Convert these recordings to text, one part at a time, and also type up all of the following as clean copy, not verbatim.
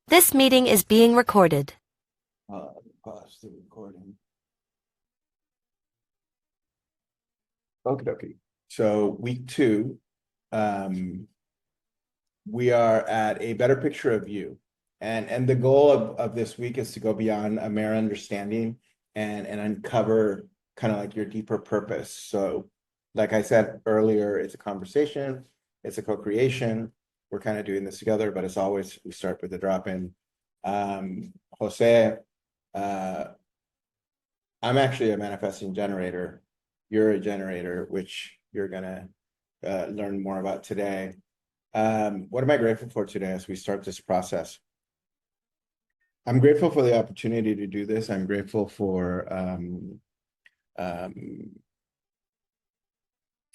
This meeting is being recorded. Pause the recording. Okay. So week 2, we are at a better picture of you. And the goal of this week is to go beyond a mere understanding and uncover kind of like your deeper purpose. So like I said earlier, it's a conversation, it's a co-creation. We're kind of doing this together, but as always, we start with the drop-in. Jose, I'm actually a manifesting generator. You're a generator, which you're gonna learn more about today. What am I grateful for today as we start this process? I'm grateful for the opportunity to do this. I'm grateful for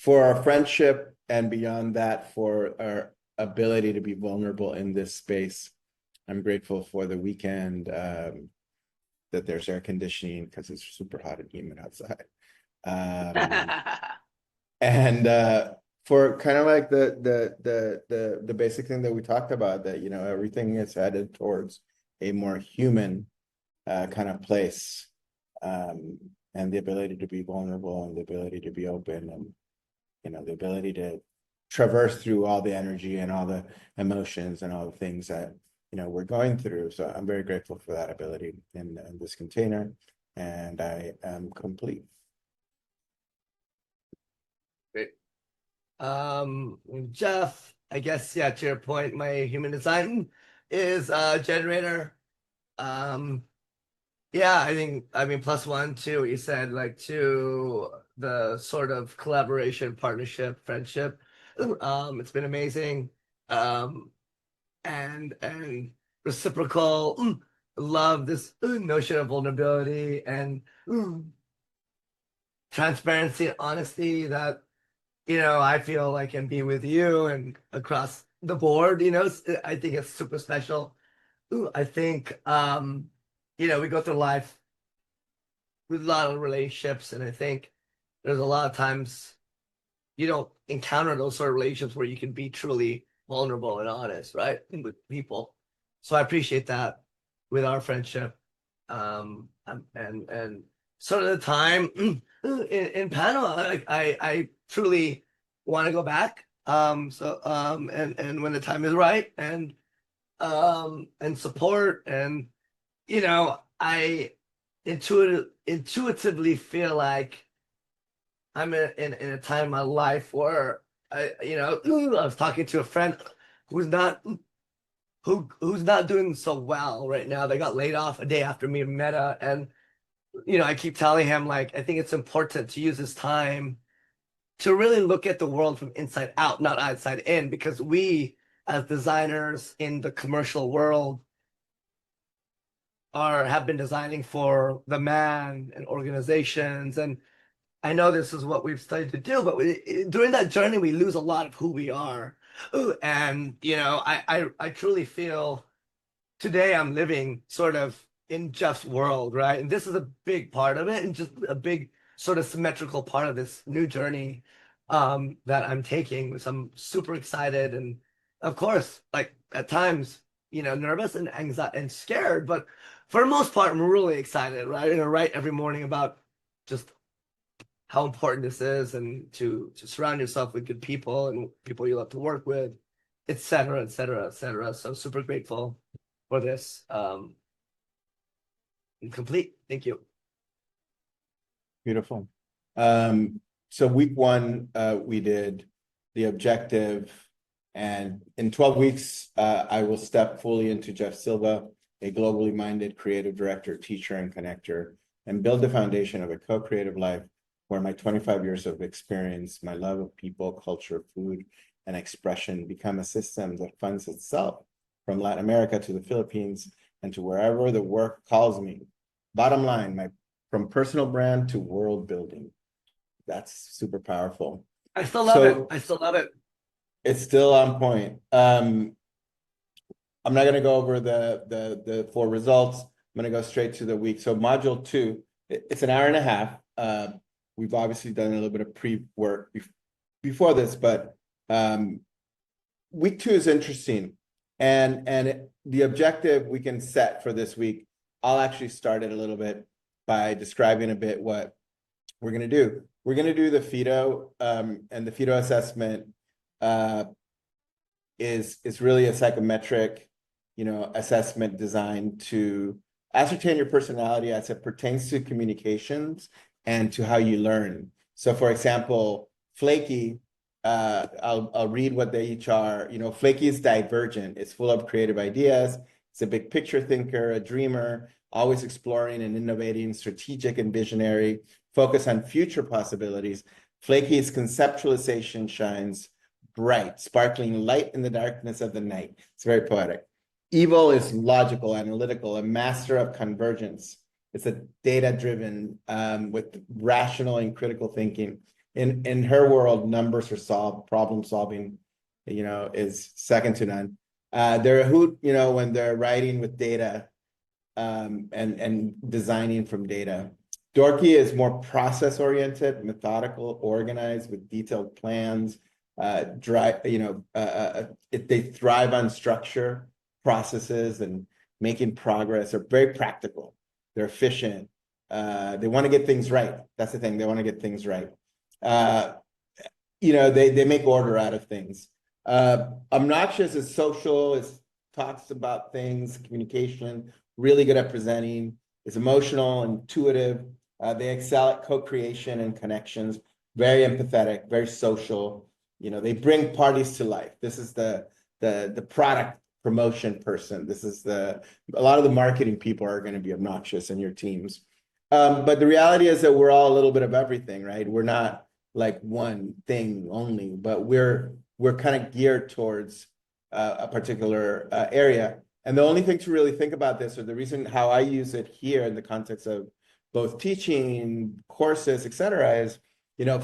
our friendship, and beyond that, for our ability to be vulnerable in this space. I'm grateful for the weekend, that there's air conditioning because it's super hot and humid outside. And for kind of like the basic thing that we talked about, that everything is headed towards a more human kind of place, and the ability to be vulnerable, and the ability to be open, and the ability to traverse through all the energy and all the emotions and all the things that we're going through. So I'm very grateful for that ability in this container, and I am complete. Great. Jeff, I guess, yeah, to your point, my human design is a generator. Yeah, I mean, +1 to what you said, like, to the sort of collaboration, partnership, friendship. It's been amazing. And reciprocal. Love this notion of vulnerability and transparency and honesty that I feel like can be with you and across the board. I think it's super special. I think we go through life with a lot of relationships, and I think there's a lot of times you don't encounter those sort of relationships where you can be truly vulnerable and honest, right, with people. So I appreciate that with our friendship, and sort of the time in Panama. I truly want to go back. And when the time is right, and support, and I intuitively feel like I'm in a time in my life where I was talking to a friend who's not who's not doing so well right now. They got laid off a day after me in Meta, and I keep telling him, like, I think it's important to use this time to really look at the world from inside out, not outside in, because we, as designers in the commercial world, have been designing for the man and organizations. And I know this is what we've studied to do, but during that journey, we lose a lot of who we are. Ooh, and I truly feel today I'm living sort of in Jeff's world, right? And this is a big part of it, and just a big sort of symmetrical part of this new journey that I'm taking, which I'm super excited, and of course, like, at times, nervous and anxiety and scared, but for the most part, I'm really excited, right? And I write every morning about just how important this is, and to surround yourself with good people and people you love to work with, et cetera, et cetera, et cetera. So super grateful for this. Complete. Thank you. Beautiful. So week 1, we did the objective, and in 12 weeks, I will step fully into Jeff Silva, a globally minded creative director, teacher, and connector, and build the foundation of a co-creative life where my 25 years of experience, my love of people, culture, food, and expression become a system that funds itself from Latin America to the Philippines and to wherever the work calls me. Bottom line, from personal brand to world building. That's super powerful. I still love it. I still love it. It's still on point. I'm not going to go over the 4 results. I'm going to go straight to the week. So module 2, it's an hour and a half. We've obviously done a little bit of pre-work before this, but week 2 is interesting. The objective we can set for this week, I'll actually start it a little bit by describing a bit what we're going to do. We're going to do the FEDO, and the FEDO assessment is really a psychometric, assessment designed to ascertain your personality as it pertains to communications and to how you learn. So, for example, flaky, I'll read what they each are. Flaky is divergent. It's full of creative ideas. It's a big picture thinker, a dreamer, always exploring and innovating, strategic and visionary, focus on future possibilities. Flaky's conceptualization shines bright, sparkling light in the darkness of the night. It's very poetic. Evil is logical, analytical, a master of convergence. It's a data-driven with rational and critical thinking. In her world, numbers are solved, problem solving, is second to none. They're a hoot, when they're writing with data and designing from data. Dorky is more process-oriented, methodical, organized with detailed plans. They thrive on structure, processes, and making progress. They're very practical. They're efficient. They want to get things right. That's the thing. They want to get things right. They make order out of things. Obnoxious is social, talks about things, communication, really good at presenting, is emotional, intuitive. They excel at co-creation and connections, very empathetic, very social. They bring parties to life. This is the product promotion person. This is a lot of the marketing people are going to be obnoxious in your teams. But the reality is that we're all a little bit of everything, right? We're not like one thing only, but we're kind of geared towards a particular area. And the only thing to really think about this, or the reason how I use it here in the context of both teaching, courses, et cetera, is,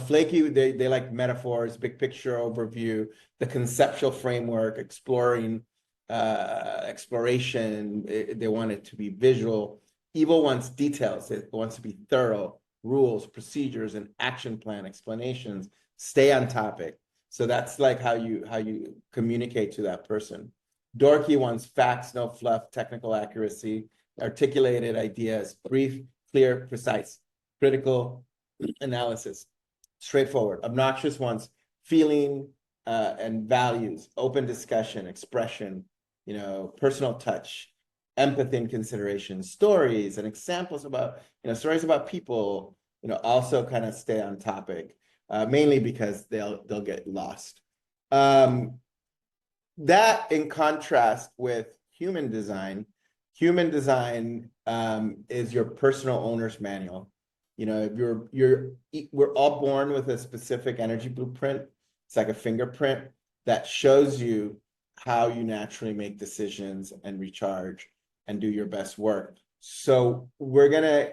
flaky, they like metaphors, big picture overview, the conceptual framework, exploration. They want it to be visual. Evil wants details. It wants to be thorough, rules, procedures, and action plan, explanations, stay on topic. So that's like how you communicate to that person. Dorky wants facts, no fluff, technical accuracy, articulated ideas, brief, clear, precise, critical analysis, straightforward. Obnoxious wants feeling and values, open discussion, expression, personal touch, empathy and consideration, stories and examples about, stories about people, also kind of stay on topic, mainly because they'll get lost. That in contrast with human design is your personal owner's manual. We're all born with a specific energy blueprint. It's like a fingerprint that shows you how you naturally make decisions and recharge and do your best work. So we're gonna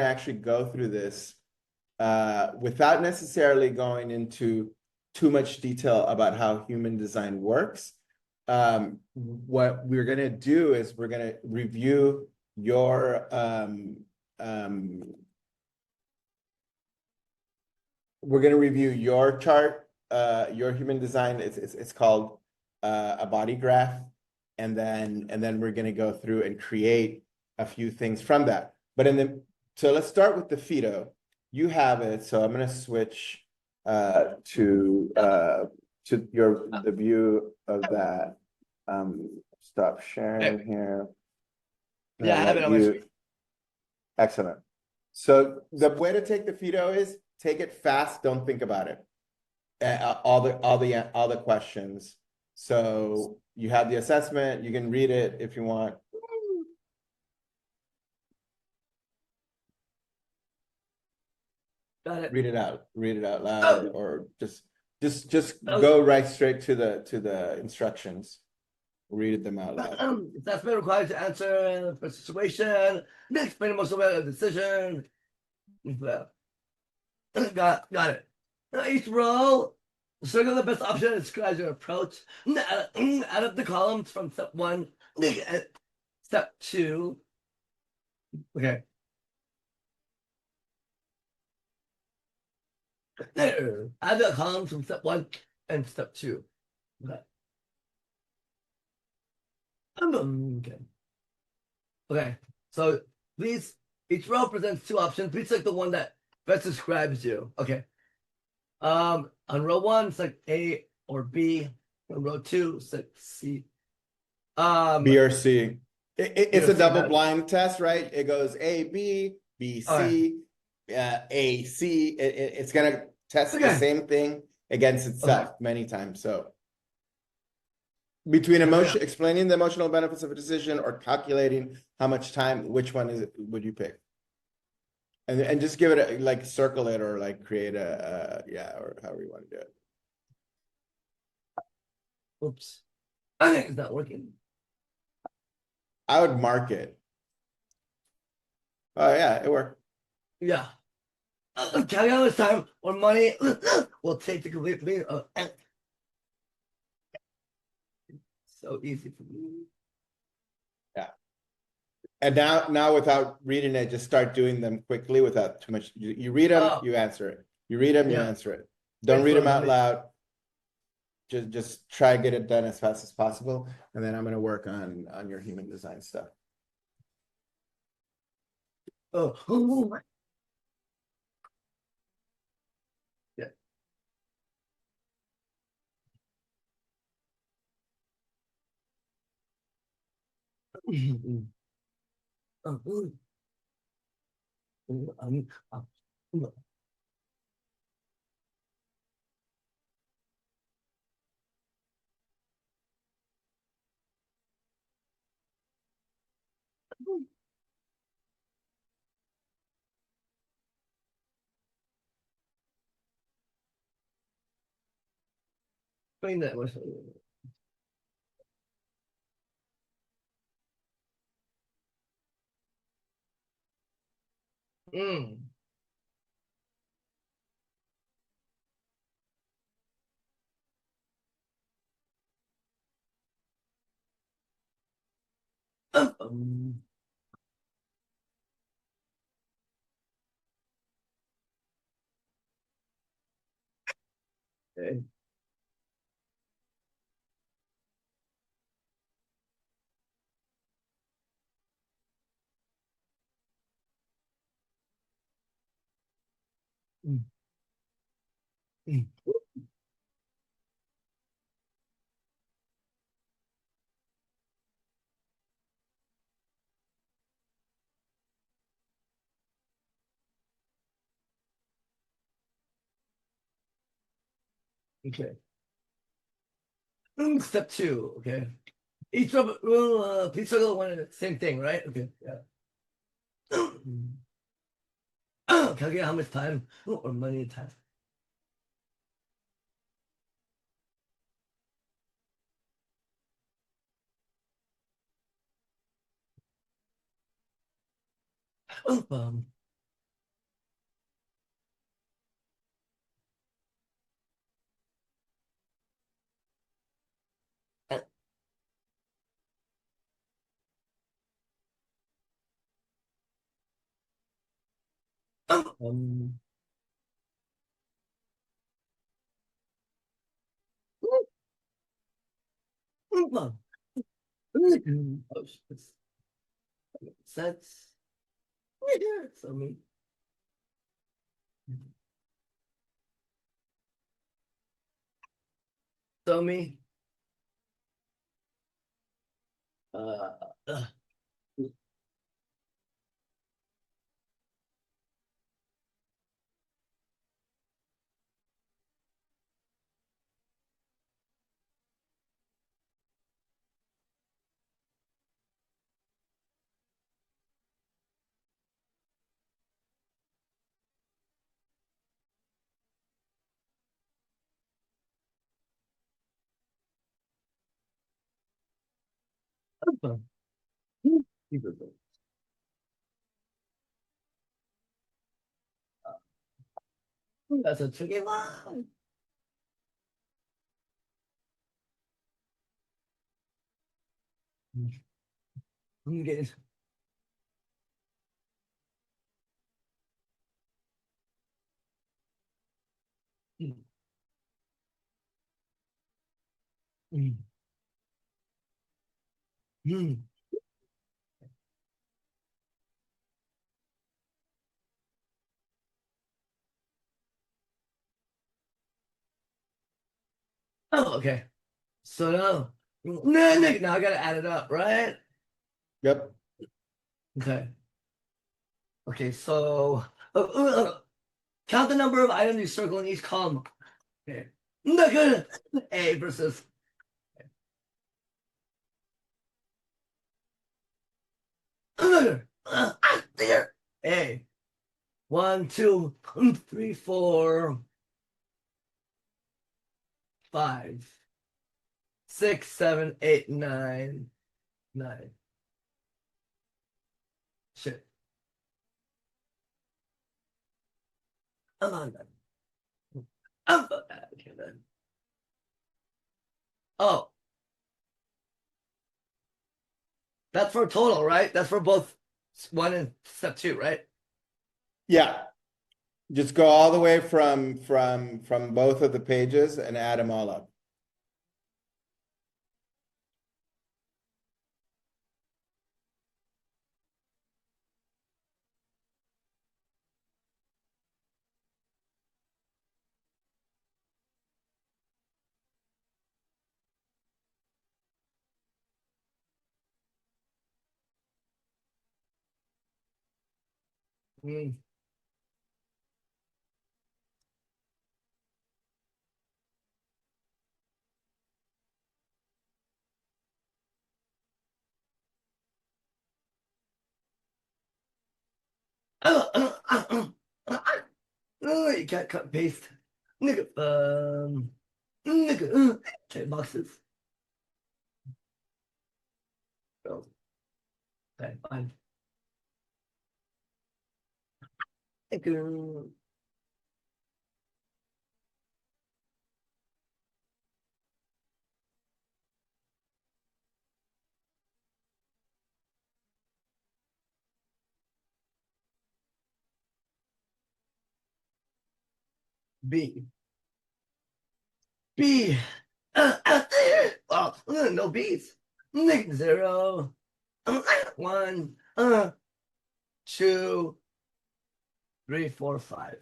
actually go through this without necessarily going into too much detail about how human design works. What we're gonna do is we're gonna review your chart, your human design. It's called a body graph, and then we're going to go through and create a few things from that. So let's start with the FEDO. You have it, so I'm going to switch to the view of that. Stop sharing here. Yeah, I have it on my screen. Excellent. So the way to take the FEDO is take it fast. Don't think about it. All the questions. So you have the assessment. You can read it if you want. Got it. Read it out loud, or just go right straight to the instructions. Read them out loud. Assessment required to answer the situation. Explain most of the decision. Got it. Now each row, circle the best option and describes your approach. Add up the columns from step 1 and step 2. Okay. Add the columns from step 1 and step 2. Okay. Okay. Okay. So please, each row presents two options. Please select the one that best describes you. Okay. On row one, select A or B. On row two, select C. B or C. It's a B or C, double blind test, right? It goes A, B, B, Okay. C, A, C. It's gonna test the Okay. same thing against itself Okay. many times. So between emotion, explaining the emotional benefits of a decision or calculating how much time, which one is it, would you pick? And just give it a, like circle it or like create a yeah, or however you want to do it. Oops. Okay, it's not working. I would mark it. Oh yeah, it worked. Yeah. Calculate how much time or money will take to complete the so easy for me. And now without reading it, just start doing them quickly without too much. You read them, Oh. you answer it. You read them, you Yeah. answer it. Don't read them out Brainstorm. loud. Just try to get it done as fast as possible. And then I'm gonna work on your human design stuff. Oh. Yeah. Oh. Explain that. Mm. Um, okay. Mm. Mm. Okay. Step two. Okay. Each of will please circle one same thing, right? Okay. Yeah. Calculate how much time or money time. Um, um, oh, shit. That's so me. So me. Uh, uh, that's a tricky one. I'm getting. Hmm. Oh, okay. So now, now I gotta add it up, right? Yep. Okay. Okay, so count the number of items you circle in each column. Okay. Nigga. A versus there. A. 1, 2, 3, 4, 5, 6, 7, 8, 9, 9. Shit. I'm on that. Okay, then. Oh, that's for total, right? That's for both one and step two, right? Yeah. Just go all the way from both of the pages and add them all up. Mm. Oh, you can't cut and paste. Nigga, nigga, okay, boxes. Oh, okay, fine. Nigga. B. B. Out there. Oh, no B's. Nigga, 0. 1. 2, 3, 4, 5.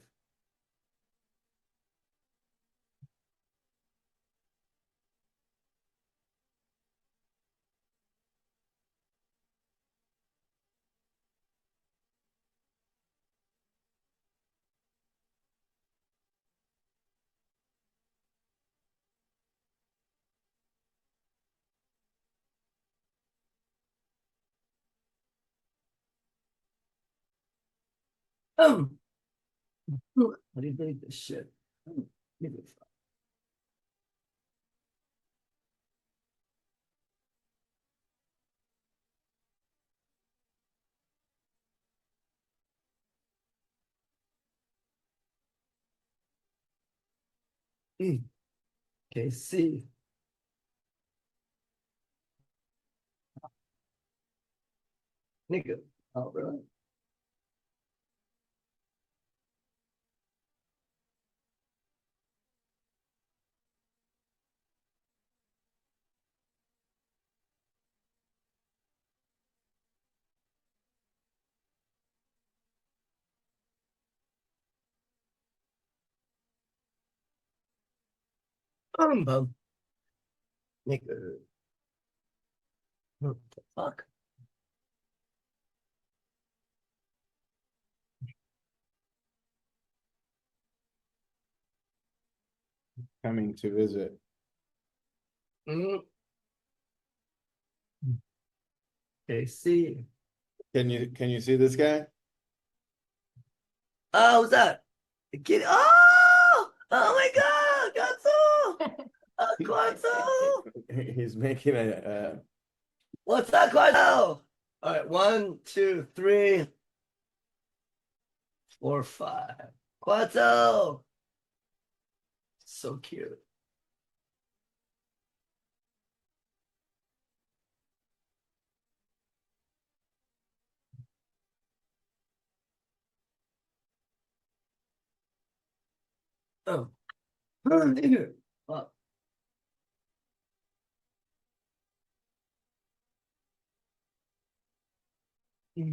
Um, what do you think this shit? Nigga, okay, C. Nigga. Oh, really? Bum. Nigga. What the fuck? Coming to visit. Mm. Okay, C. Can you see this guy? Oh, what's that? Get oh! Oh my God! Gatsu! Gatsu! He's making a What's that, Gatsu? All right, 1, 2, 3, 4, 5. Gatsu! So cute. Oh, nigga. Oh, 5.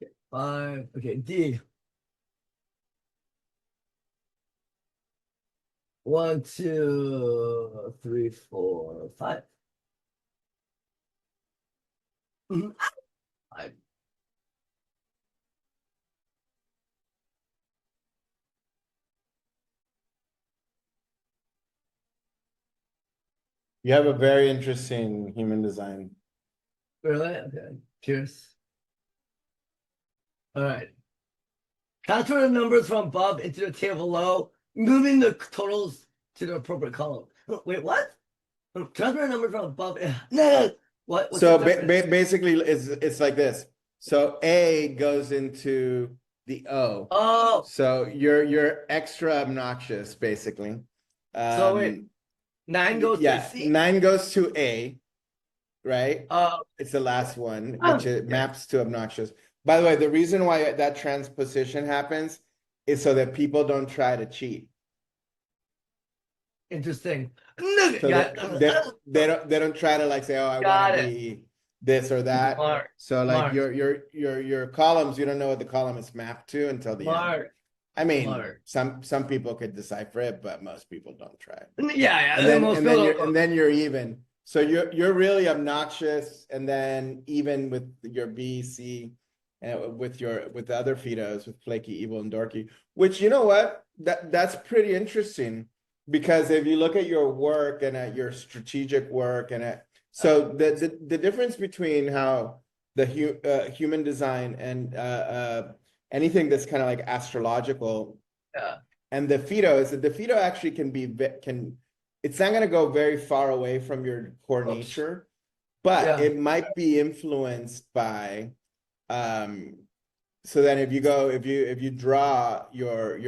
Okay, 5. Okay, D. 1, 2, 3, 4, 5. Mhm. 5. You have a very interesting human design. Really? Okay. Cheers. All right. Transfer the numbers from above into the table below, moving the totals to the appropriate column. Wait, what? Transfer the numbers from above. No. What? What's So the difference? basically, it's like this. So A goes into the O. Oh, So you're extra obnoxious, basically. so wait. 9 goes to Yeah, C. 9 goes to A, right? Oh, It's the last one, which it yeah. maps to obnoxious. By the way, the reason why that transposition happens is so that people don't try to cheat. Interesting. So they don't try to like say, oh, I want Got to it. be this or that. Smart. So like Smart. your columns, you don't know what the column is mapped to until the end. Smart. I mean, Smart. some people could decipher it, but most people don't try. Yeah. And then most and then people you're don't- and then you're even. So you're really obnoxious, and then even with your B, C, and with the other FEDOs, with flaky, evil, and dorky. Which, you know what, that's pretty interesting, because if you look at your work and at your strategic work and at so the difference between how the human design and anything that's kind of like astrological Yeah. and the FEDO is that the FEDO actually can it's not going to go very far away from your core Oops. nature, but Yeah. it might be influenced by so then if you draw your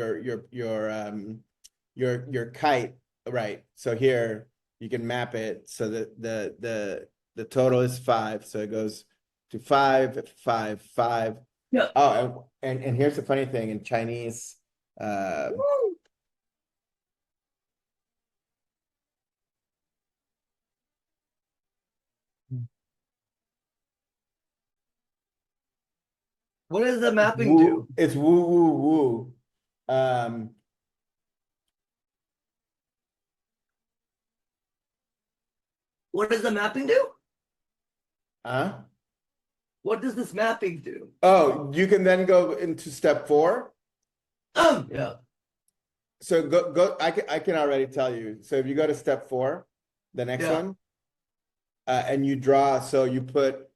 kite, right? So here you can map it so that the total is 5, so it goes to 5, 5, 5. Yeah. Oh, and here's the funny thing in Chinese. What does the mapping do? It's woo woo woo. What does the mapping do? Huh? What does this mapping do? Oh, you can then go into step 4. Yeah. So go. I can already tell you. So if you go to step 4, the next Yeah. one, and you draw. So you put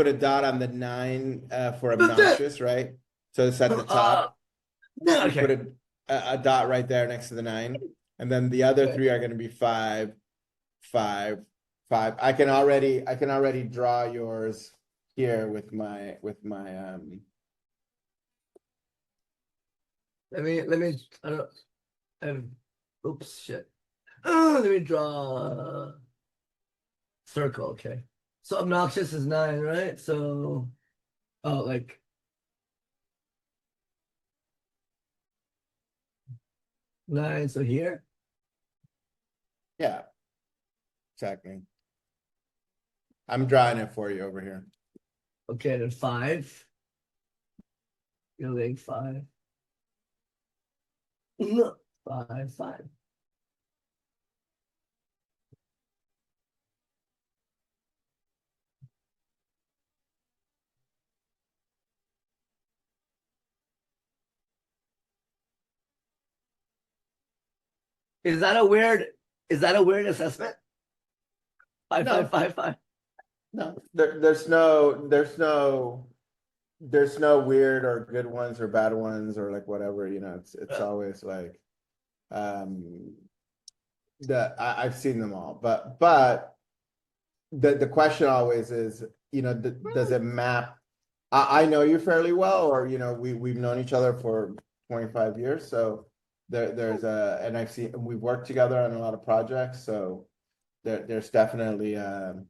a dot on the 9 for obnoxious, right? So it's at the top. Yeah. You put Okay. a dot right there next to the 9, and then the other 3 are going to be 5, 5, 5. I can already draw yours here with my Let me. I don't. Oops. Shit. Let me draw a circle. Okay. So obnoxious is 9, right? So, oh, like 9. So here. yeah, exactly. I'm drawing it for you over here. Okay, then 5. You're laying 5. 5, 5. Is that a weird? Is that a weird assessment? 5, No. 5, 5, 5. No, there's no weird or good ones or bad ones or like whatever, it's always like I've seen them all, but the question always is, does it map? I know you fairly well, or we've known each other for 25 years, so and we've worked together on a lot of projects, so there's definitely an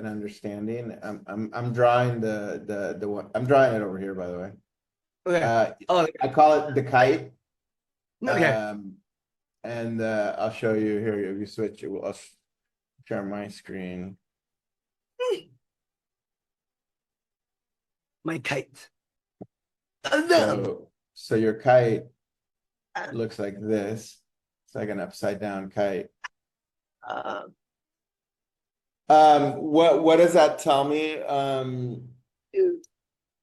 understanding. I'm drawing the one. I'm drawing it over here, by the way. Okay. I call it the kite. Okay. And I'll show you here. If you switch it, I'll share my screen. My kite. No. So your kite looks like this. It's like an upside down kite. What does that tell me?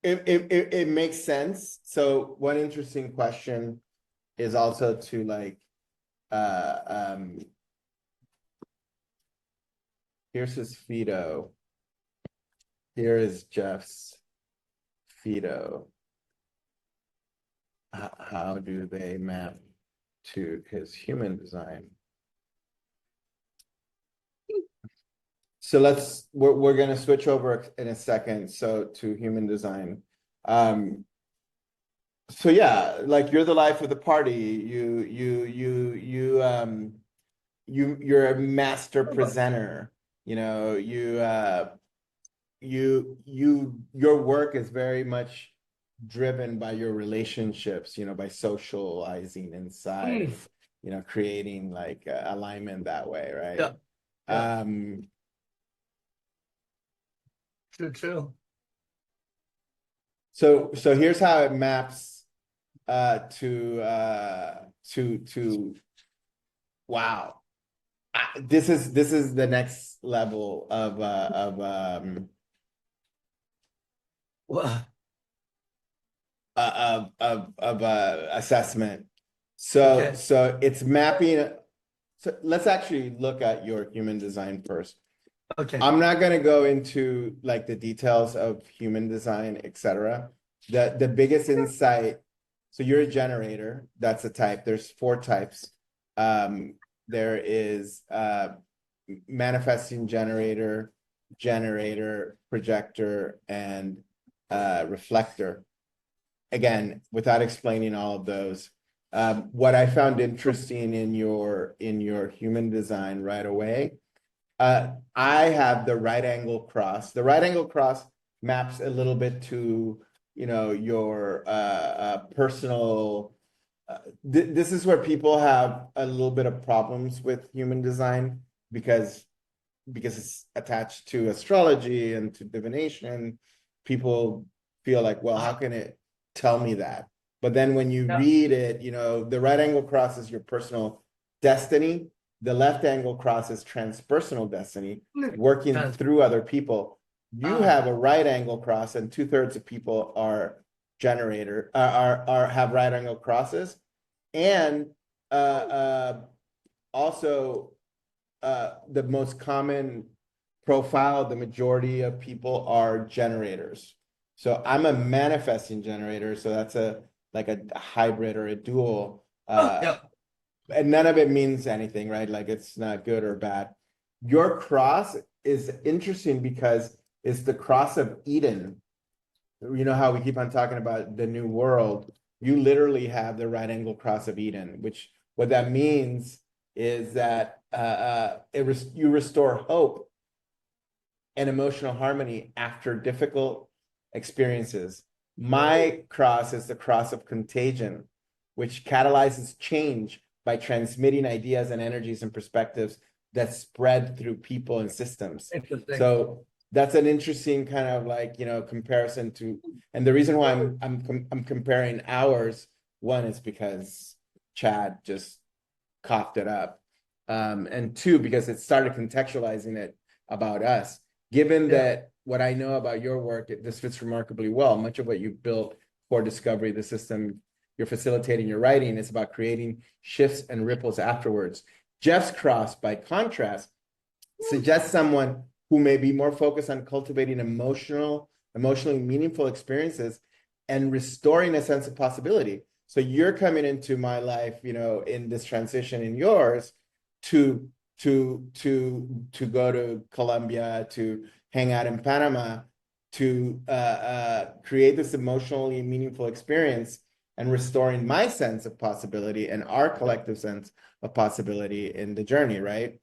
It makes sense. So one interesting question is also to like here's his FEDO. Here is Jeff's FEDO. How do they map to his human design? So we're gonna switch over in a second. So to human design. So yeah, like you're the life of the party. You're a master presenter. You know, your work is very much driven by your relationships, you know, by socializing inside, you know, creating like alignment that way, right? Yeah. True. So here's how it maps to wow. This is the next level of assessment. So it's mapping. So let's actually look at your human design first. Okay. I'm not going to go into like the details of human design, etc. The biggest insight. So you're a generator. That's a type. There's 4 types. There is manifesting generator, projector, and reflector. Again, without explaining all of those, what I found interesting in your human design right away, I have the right angle cross. The right angle cross maps a little bit to, you know, your personal. This is where people have a little bit of problems with human design because it's attached to astrology and to divination. People feel like, well, how can it tell me that? But then when you read it, you know, the right angle cross is your personal destiny. The left angle cross is transpersonal destiny, working through other people. You have a right angle cross, and 2/3 of people are generator have right angle crosses, and also the most common profile, the majority of people are generators. So I'm a manifesting generator, so that's like a hybrid or a dual. And none of it means anything, right? Like it's not good or bad. Your cross is interesting because it's the cross of Eden. You know how we keep on talking about the new world. You literally have the right angle cross of Eden, which what that means is that you restore hope and emotional harmony after difficult experiences. My cross is the cross of contagion, which catalyzes change by transmitting ideas and energies and perspectives that spread through people and systems. So that's an interesting kind of like, you know, comparison to, and the reason why I'm comparing ours, one is because Chad just coughed it up, and 2 because it started contextualizing it about us. Given that what I know about your work, this fits remarkably well. Much of what you've built for Discovery, the system you're facilitating your writing, is about creating shifts and ripples afterwards. Jeff's cross, by contrast, suggests someone who may be more focused on cultivating emotionally meaningful experiences and restoring a sense of possibility. So you're coming into my life, you know, in this transition in yours to go to Colombia, to hang out in Panama, to create this emotionally meaningful experience and restoring my sense of possibility and our collective sense of possibility in the journey, right?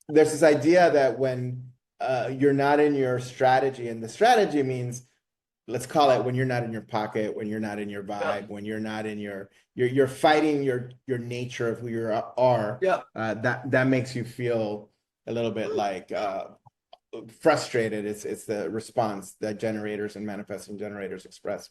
There's this idea that when you're not in your strategy, and the strategy means let's call it when you're not in your pocket, when you're not in your vibe, when you're not in you're fighting your nature of who you are. Yeah. That makes you feel a little bit like frustrated. It's the response that generators and manifesting generators express.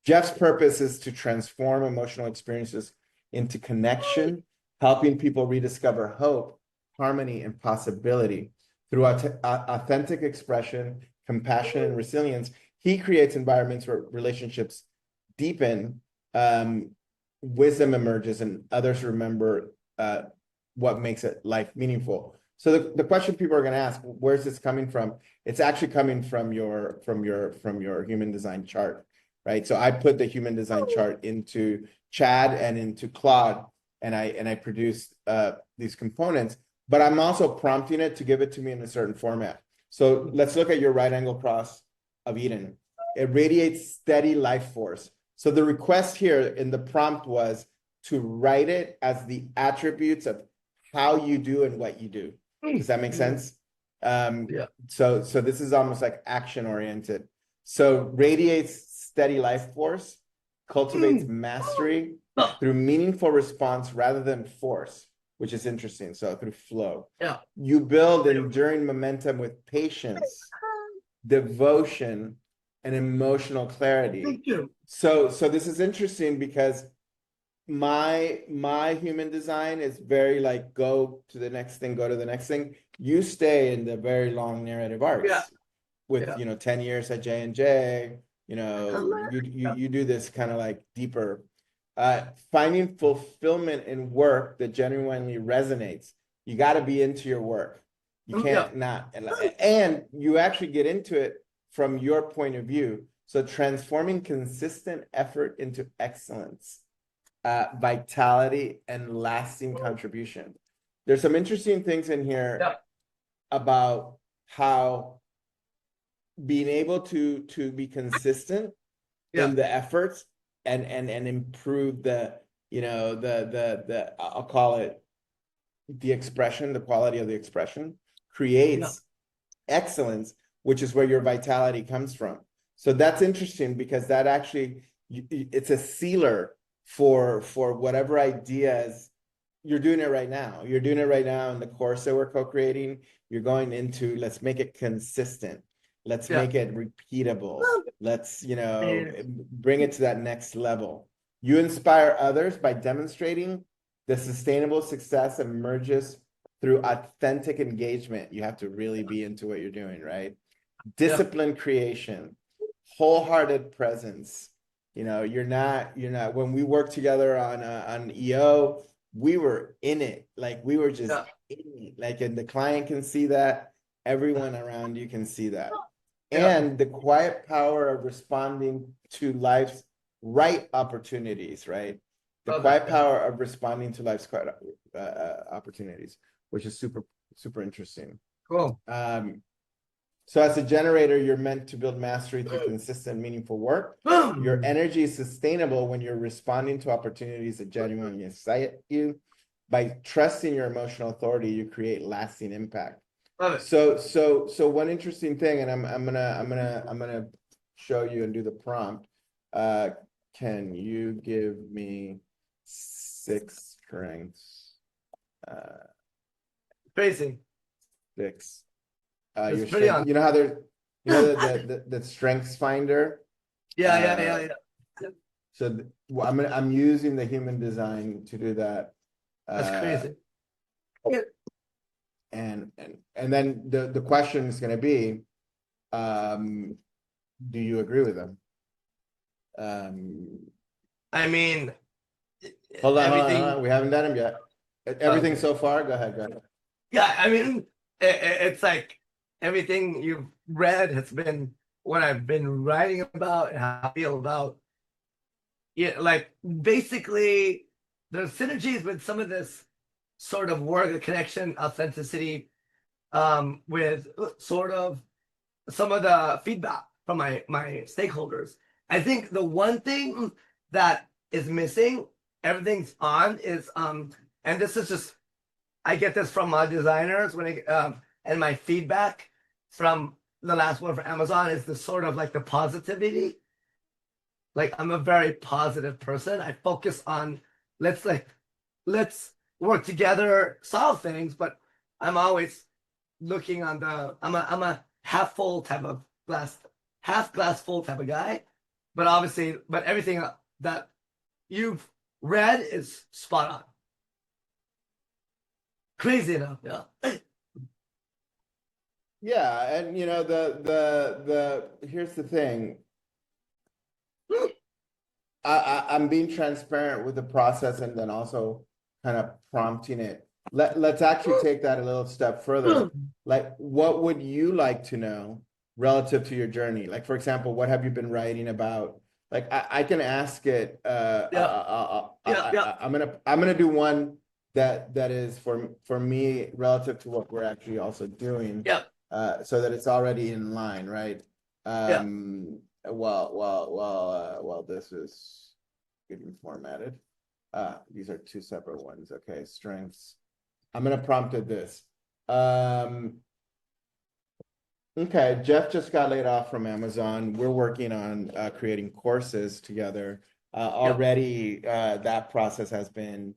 Jeff's purpose is to transform emotional experiences into connection, helping people rediscover hope, harmony, and possibility through authentic expression, compassion, and resilience. He creates environments where relationships deepen, wisdom emerges, and others remember what makes it life meaningful. So the question people are going to ask, where's this coming from? It's actually coming from your human design chart, right? So I put the human design chart into Chad and into Claude, and I produced these components, but I'm also prompting it to give it to me in a certain format. So let's look at your right angle cross of Eden. It radiates steady life force. So the request here in the prompt was to write it as the attributes of how you do and what you do. Does that make sense? Yeah. So this is almost like action oriented. So radiates steady life force, cultivates mastery through meaningful response rather than force, which is interesting. So through flow. Yeah. You build enduring momentum with patience, devotion, and emotional clarity. Thank you. So this is interesting because my human design is very like go to the next thing, go to the next thing. You stay in the very long narrative arcs with 10 years at J&J, you do this kind of like deeper finding fulfillment in work that genuinely resonates. You got to be into your work. You can't not, and you actually get into it from your point of view. So transforming consistent effort into excellence, vitality, and lasting contribution. There's some interesting things in here about how being able to be consistent in the efforts and improve the I'll call it the expression, the quality of the expression creates excellence, which is where your vitality comes from. So that's interesting because that actually it's a sealer for whatever ideas you're doing it right now. You're doing it right now in the course that we're co-creating. You're going into let's make it consistent. Let's make it repeatable. Let's, bring it to that next level. You inspire others by demonstrating the sustainable success emerges through authentic engagement. You have to really be into what you're doing, right? Disciplined creation, wholehearted presence. You're not, when we worked together on EO, we were in it. Like we were just in it. Like, and the client can see that. Everyone around you can see that. And the quiet power of responding to life's right opportunities, right? The quiet power of responding to life's quiet opportunities, which is super, super interesting. Cool. So as a generator, you're meant to build mastery through consistent, meaningful work. Your energy is sustainable when you're responding to opportunities that genuinely excite you. By trusting your emotional authority, you create lasting impact. Love it. So one interesting thing, and I'm gonna show you and do the prompt. Can you give me 6 strengths? Crazy. 6. It's Your pretty strength, you know how there's the strengths finder. Yeah. So I'm using the human design to do that. That's crazy. And then the question is going to be, do you agree with them? I mean, hold on. We haven't done them yet. Everything so far. Go ahead. Yeah, I mean, it's like everything you've read has been what I've been writing about and how I feel about. Yeah, like basically there's synergies with some of this sort of work, the connection, authenticity, with sort of some of the feedback from my stakeholders. I think the one thing that is missing, everything's on, is and this is just I get this from my designers when and my feedback from the last one for Amazon is the sort of like the positivity. Like I'm a very positive person. I focus on let's like let's work together, solve things, but I'm always looking on the I'm a half full type of glass, half glass full type of guy. But obviously, but everything that you've read is spot on. Crazy enough, yeah. Yeah, and you know here's the thing. I'm being transparent with the process and then also kind of prompting it. Let's actually take that a little step further. Like, what would you like to know relative to your journey? Like, for example, what have you been writing about? Like, I can ask it. Yeah. I'm gonna do one that is for me relative to what we're actually also doing. Yeah. So that it's already in line, right? Yeah. Well, this is getting formatted. These are two separate ones. Okay, strengths. I'm gonna prompt it this. Okay, Jeff just got laid off from Amazon. We're working on creating courses together. Already, that process has been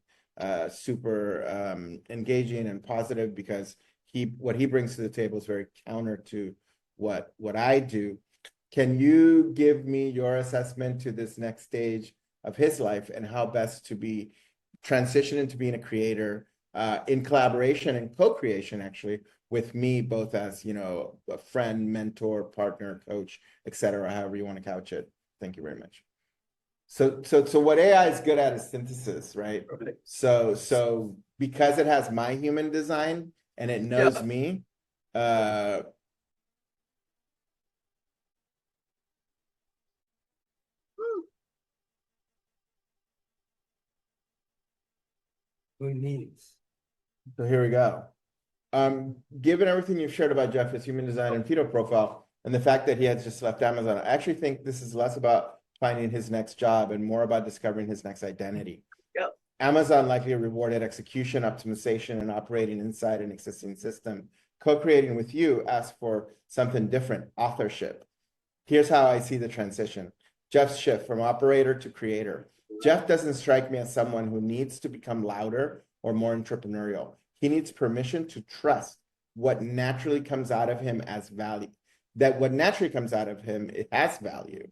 super engaging and positive because what he brings to the table is very counter to what I do. Can you give me your assessment to this next stage of his life and how best to be transition into being a creator in collaboration and co-creation, actually, with me, both as, you know, a friend, mentor, partner, coach, etc., however you want to couch it. Thank you very much. So what AI is good at is synthesis, right? Perfect. So because it has my human design and it knows me, Needs. so here we go. Given everything you've shared about Jeff, his human design and FEDO profile, and the fact that he has just left Amazon, I actually think this is less about finding his next job and more about discovering his next identity. Yep. Amazon likely rewarded execution, optimization, and operating inside an existing system. Co-creating with you asks for something different, authorship. Here's how I see the transition. Jeff's shift from operator to creator. Jeff doesn't strike me as someone who needs to become louder or more entrepreneurial. He needs permission to trust what naturally comes out of him as value, that what naturally comes out of him, it has value.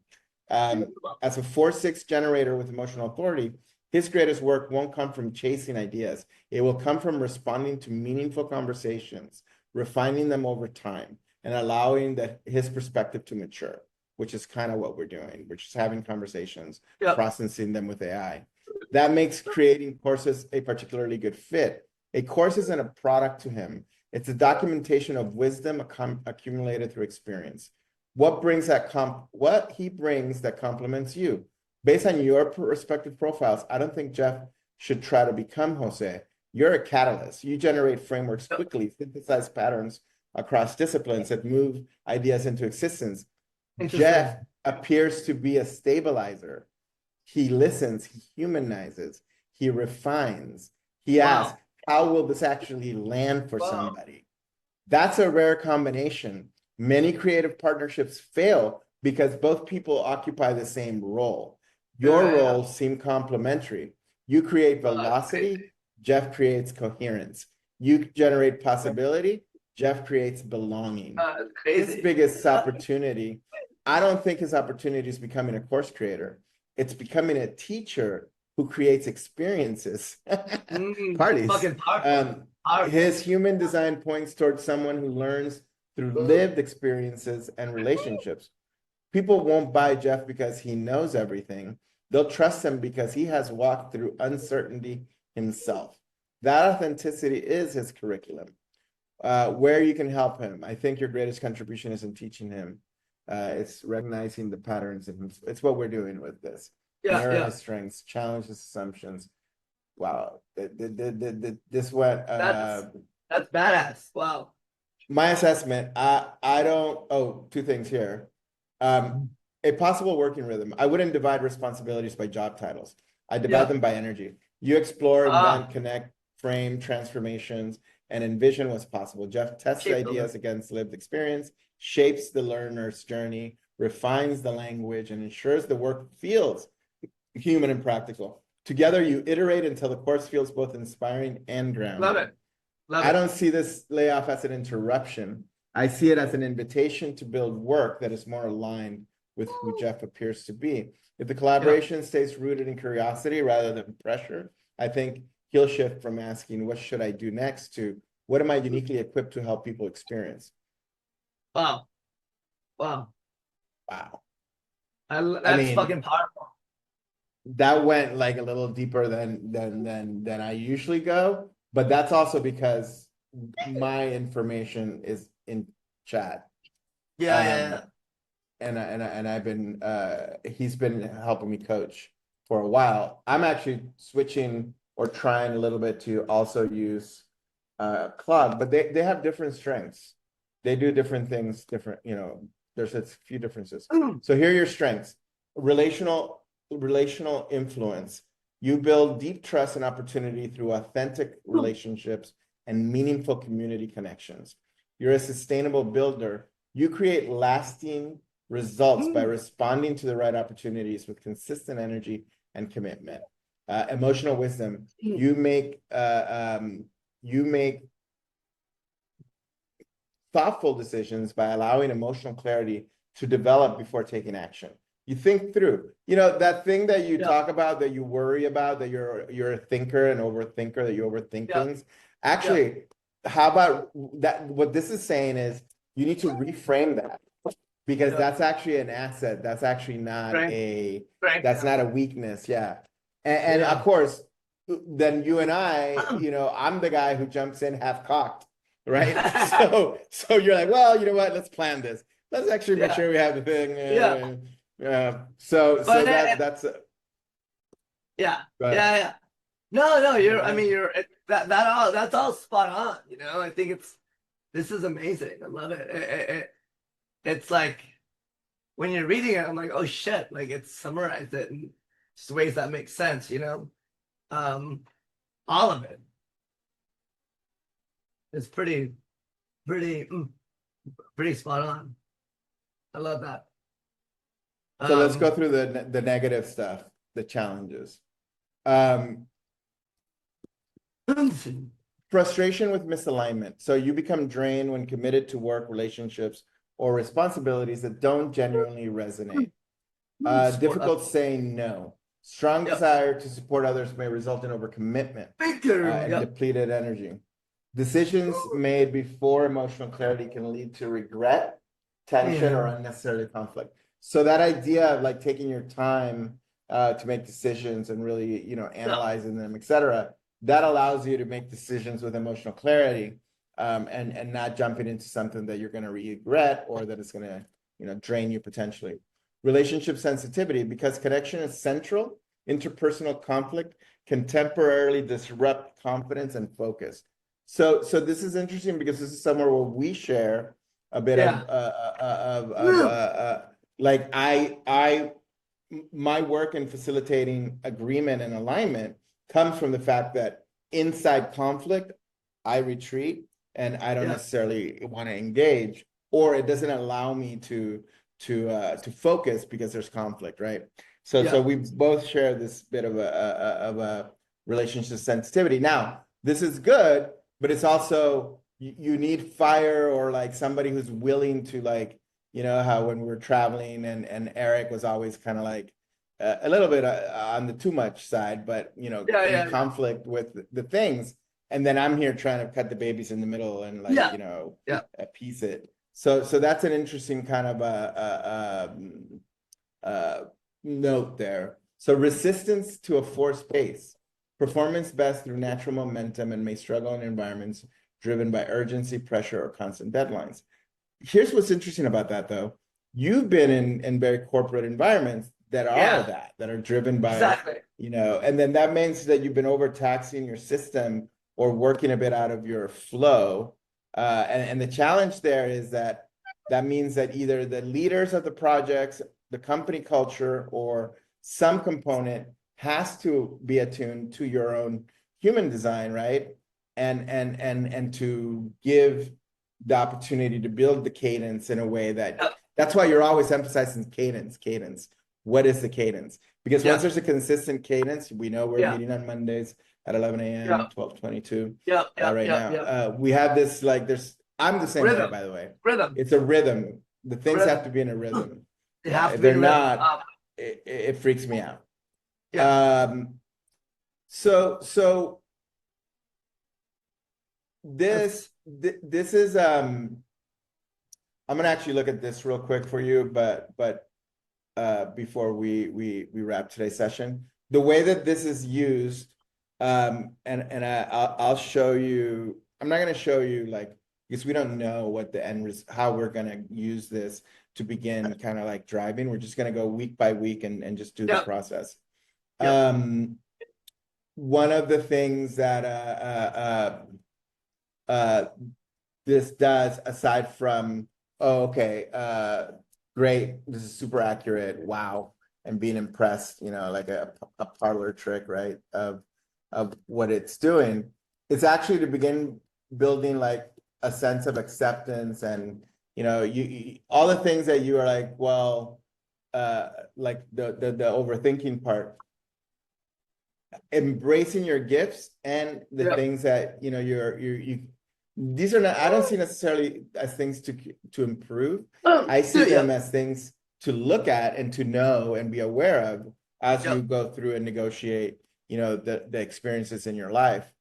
As a 4-6 generator with emotional authority, his greatest work won't come from chasing ideas. It will come from responding to meaningful conversations, refining them over time, and allowing his perspective to mature, which is kind of what we're doing. We're just having conversations, processing them with AI. That makes creating courses a particularly good fit. A course isn't a product to him. It's a documentation of wisdom accumulated through experience. What he brings that complements you. Based on your respective profiles, I don't think Jeff should try to become Jose. You're a catalyst. You generate frameworks quickly, synthesize patterns across disciplines that move ideas into existence. Jeff appears to be a stabilizer. He listens, he humanizes, he refines. He asks, how will this actually land for somebody? That's a rare combination. Many creative partnerships fail because both people occupy the same role. Your roles seem complementary. You create velocity, Jeff creates coherence. You generate possibility, Jeff creates belonging. His biggest opportunity, I don't think his opportunity is becoming a course creator. It's becoming a teacher who creates experiences, parties. His human design points towards someone who learns through lived experiences and relationships. People won't buy Jeff because he knows everything. They'll trust him because he has walked through uncertainty himself. That authenticity is his curriculum. Where you can help him, I think your greatest contribution is in teaching him. It's recognizing the patterns, and it's what we're doing with this. Mirror his strengths, challenge his assumptions. Wow, this went. That's badass. Wow. My assessment, I don't. Oh, two things here. A possible working rhythm. I wouldn't divide responsibilities by job titles. I divide them by energy. You explore, invent, connect, frame transformations, and envision what's possible. Jeff tests ideas against lived experience. shapes the learner's journey, refines the language, and ensures the work feels human and practical. Together, you iterate until the course feels both inspiring and grounding. Love it. Love I it. don't see this layoff as an interruption. I see it as an invitation to build work that is more aligned with who Jeff appears to be. If the collaboration stays rooted in curiosity rather than pressure, I think he'll shift from asking, what should I do next, to what am I uniquely equipped to help people experience? Wow. Wow. Wow. That's fucking powerful. That went like a little deeper than I usually go, but that's also because my information is in chat. Yeah. And I've been he's been helping me coach for a while. I'm actually switching or trying a little bit to also use Claude, but they have different strengths. They do different things, different, there's a few differences. So here are your strengths. Relational influence. You build deep trust and opportunity through authentic relationships and meaningful community connections. You're a sustainable builder. You create lasting results by responding to the right opportunities with consistent energy and commitment. Emotional wisdom. You make thoughtful decisions by allowing emotional clarity to develop before taking action. You think through, that thing that you talk about, that you worry about, that you're a thinker and overthinker, that you overthink things. Actually, how about that? What this is saying is you need to reframe that, because that's actually an asset. That's actually not that's not a weakness. Yeah. And of course, then you and I, I'm the guy who jumps in half cocked, right? so you're like, well, you know what? Let's plan this. Let's actually make sure we have the thing. So that's No, that's all spot on. I think this is amazing. I love it. It's like when you're reading it, I'm like, oh shit, like it's summarized it in just ways that make sense, all of it is pretty spot on. I love that. So let's go through the negative stuff, the challenges. Frustration with misalignment. So you become drained when committed to work, relationships, or responsibilities that don't genuinely resonate. Difficult saying no. Strong desire to support others may result in overcommitment and depleted energy. Decisions made before emotional clarity can lead to regret, tension, or unnecessary conflict. So that idea of like taking your time to make decisions and really, analyzing them, etc., that allows you to make decisions with emotional clarity, and not jumping into something that you're going to regret or that is going to, drain you potentially. Relationship sensitivity, because connection is central, interpersonal conflict can temporarily disrupt confidence and focus. So this is interesting because this is somewhere where we share a bit like my work in facilitating agreement and alignment comes from the fact that inside conflict, I retreat and I don't necessarily want to engage, or it doesn't allow me to focus because there's conflict, right? So we both share this bit of a relationship sensitivity. Now, this is good, but it's also you need fire, or like somebody who's willing to, like, how when we were traveling and Eric was always kind of like a little bit on the too much side, but in conflict with the things, and then I'm here trying to cut the babies in the middle and appease it. So that's an interesting kind of note there. So resistance to a forced pace. Performance best through natural momentum and may struggle in environments driven by urgency, pressure, or constant deadlines. Here's what's interesting about that, though. You've been in very corporate environments that are driven by, and then that means that you've been overtaxing your system or working a bit out of your flow. And the challenge there is that means that either the leaders of the projects, the company culture, or some component has to be attuned to your own human design, right? And to give the opportunity to build the cadence in a way that Yep. that's why you're always emphasizing cadence. What is the cadence? Because once Yeah. there's a consistent cadence, we know we're Yeah. meeting on Mondays at 11 a.m., Yeah. 12:22 Yeah. right now. Yeah. We have this like I'm the same way, Rhythm. by the way. Rhythm. It's a rhythm. The things Rhythm. have to be in a rhythm. They Yeah, have if to be they're in rhythm. not, it freaks me out. Yeah. So this is I'm gonna actually look at this real quick for you, but before we wrap today's session, the way that this is used, and I'll show you. I'm not gonna show you like because we don't know what the how we're gonna use this to begin kind of like driving. We're just gonna go week by week and just do the Yep. process. Yep. One of the things that this does, aside from, oh, okay, great, this is super accurate, wow, and being impressed, you know, like a parlor trick, right, of what it's doing, it's actually to begin building like a sense of acceptance and, you know, you all the things that you are like, well, like the overthinking part, embracing your gifts and the Yep. things that you know you these are not, I don't see necessarily as things to improve. I see them as things to look at and to know and be aware of as you go through and negotiate, you know, the experiences in your life.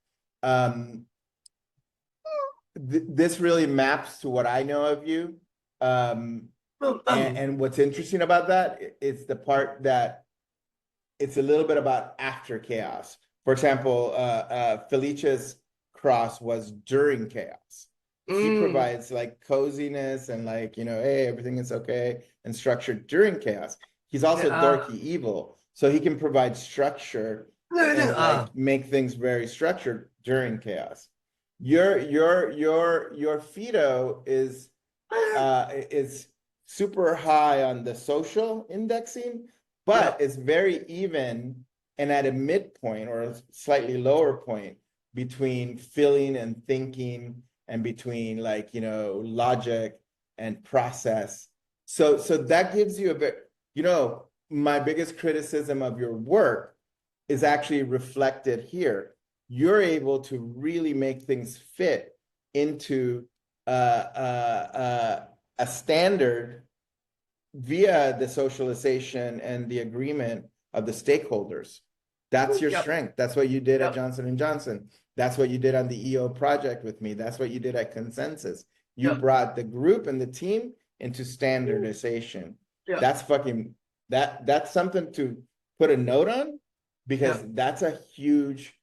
This really maps to what I know of you. And what's interesting about that is the part that it's a little bit about after chaos. For example, Felicia's cross was during chaos. He provides like coziness and like, you know, hey, everything is okay and structured during chaos. He's also dorky evil, so he can provide structure and like make things very structured during chaos. Your Fido is super high on the social indexing, but it's very even and at a midpoint or a slightly lower point between feeling and thinking and between like, you know, logic and process. So that gives you a bit, you know, my biggest criticism of your work is actually reflected here. You're able to really make things fit into a standard via the socialization and the agreement of the stakeholders. That's your strength. That's what you did at Johnson & Johnson. That's what you did on the EO project with me. That's what you did at Consensus. You brought the group and the team into standardization. That's fucking, that's something to put a note on because that's a huge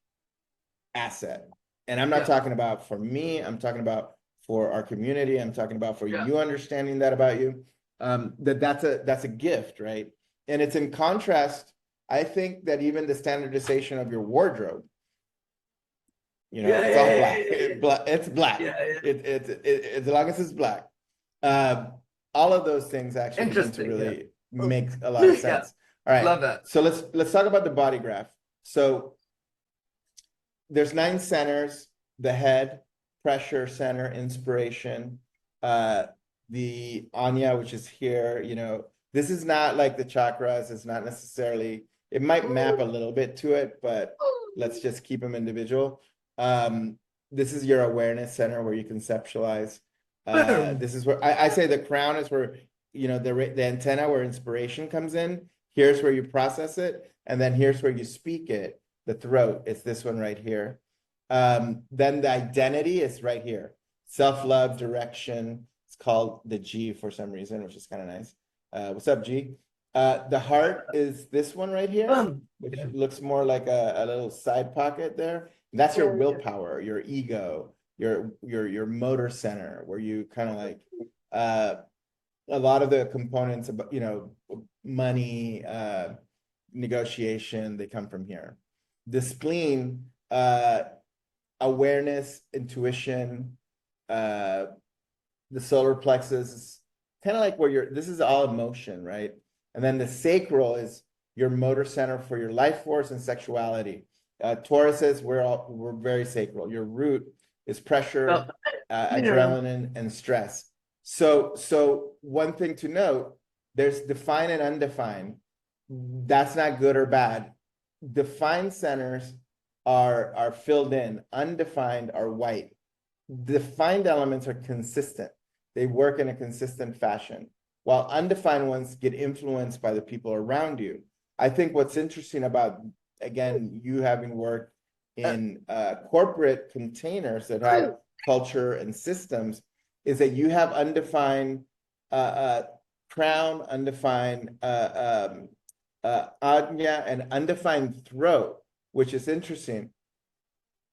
asset. And I'm not talking about for me, I'm talking about for our community. I'm talking about for you understanding that about you. That's a gift, right? And it's in contrast, I think that even the standardization of your wardrobe, you know, it's all black. It's black. As long as it's black. All of those things actually begin to really make a lot of sense. All right. Love that. So let's talk about the body graph. So there's 9 centers: the head, pressure center, inspiration, the Anya, which is here, you know, this is not like the chakras. It's not necessarily, it might map a little bit to it, but let's just keep them individual. This is your awareness center where you conceptualize. This is where I say the crown is where, you know, the antenna where inspiration comes in. Here's where you process it. And then here's where you speak it. The throat, it's this one right here. Then the identity is right here. Self-love, direction. It's called the G for some reason, which is kind of nice. What's up, G? The heart is this one right here, which looks more like a little side pocket there. And that's your willpower, your ego, your motor center, where you kind of like a lot of the components about, you know, money, negotiation, they come from here. The spleen, awareness, intuition, the solar plexus is kind of like where this is all emotion, right? And then the sacral is your motor center for your life force and sexuality. Tauruses, we're very sacral. Your root is pressure, adrenaline and stress. So one thing to note, there's defined and undefined. That's not good or bad. Defined centers are filled in, undefined are white. Defined elements are consistent. They work in a consistent fashion, while undefined ones get influenced by the people around you. I think what's interesting about, again, you having worked in corporate containers that have culture and systems, is that you have undefined crown, undefined ajna, and undefined throat, which is interesting.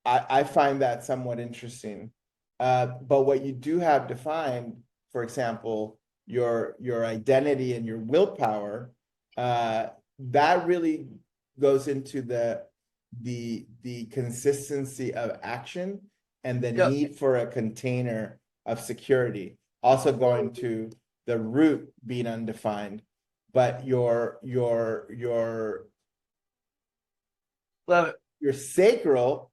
I find that somewhat interesting. But what you do have defined, for example, your identity and your willpower, that really goes into the consistency of action and the need for a container of security. Also going to the root being undefined, but your sacral,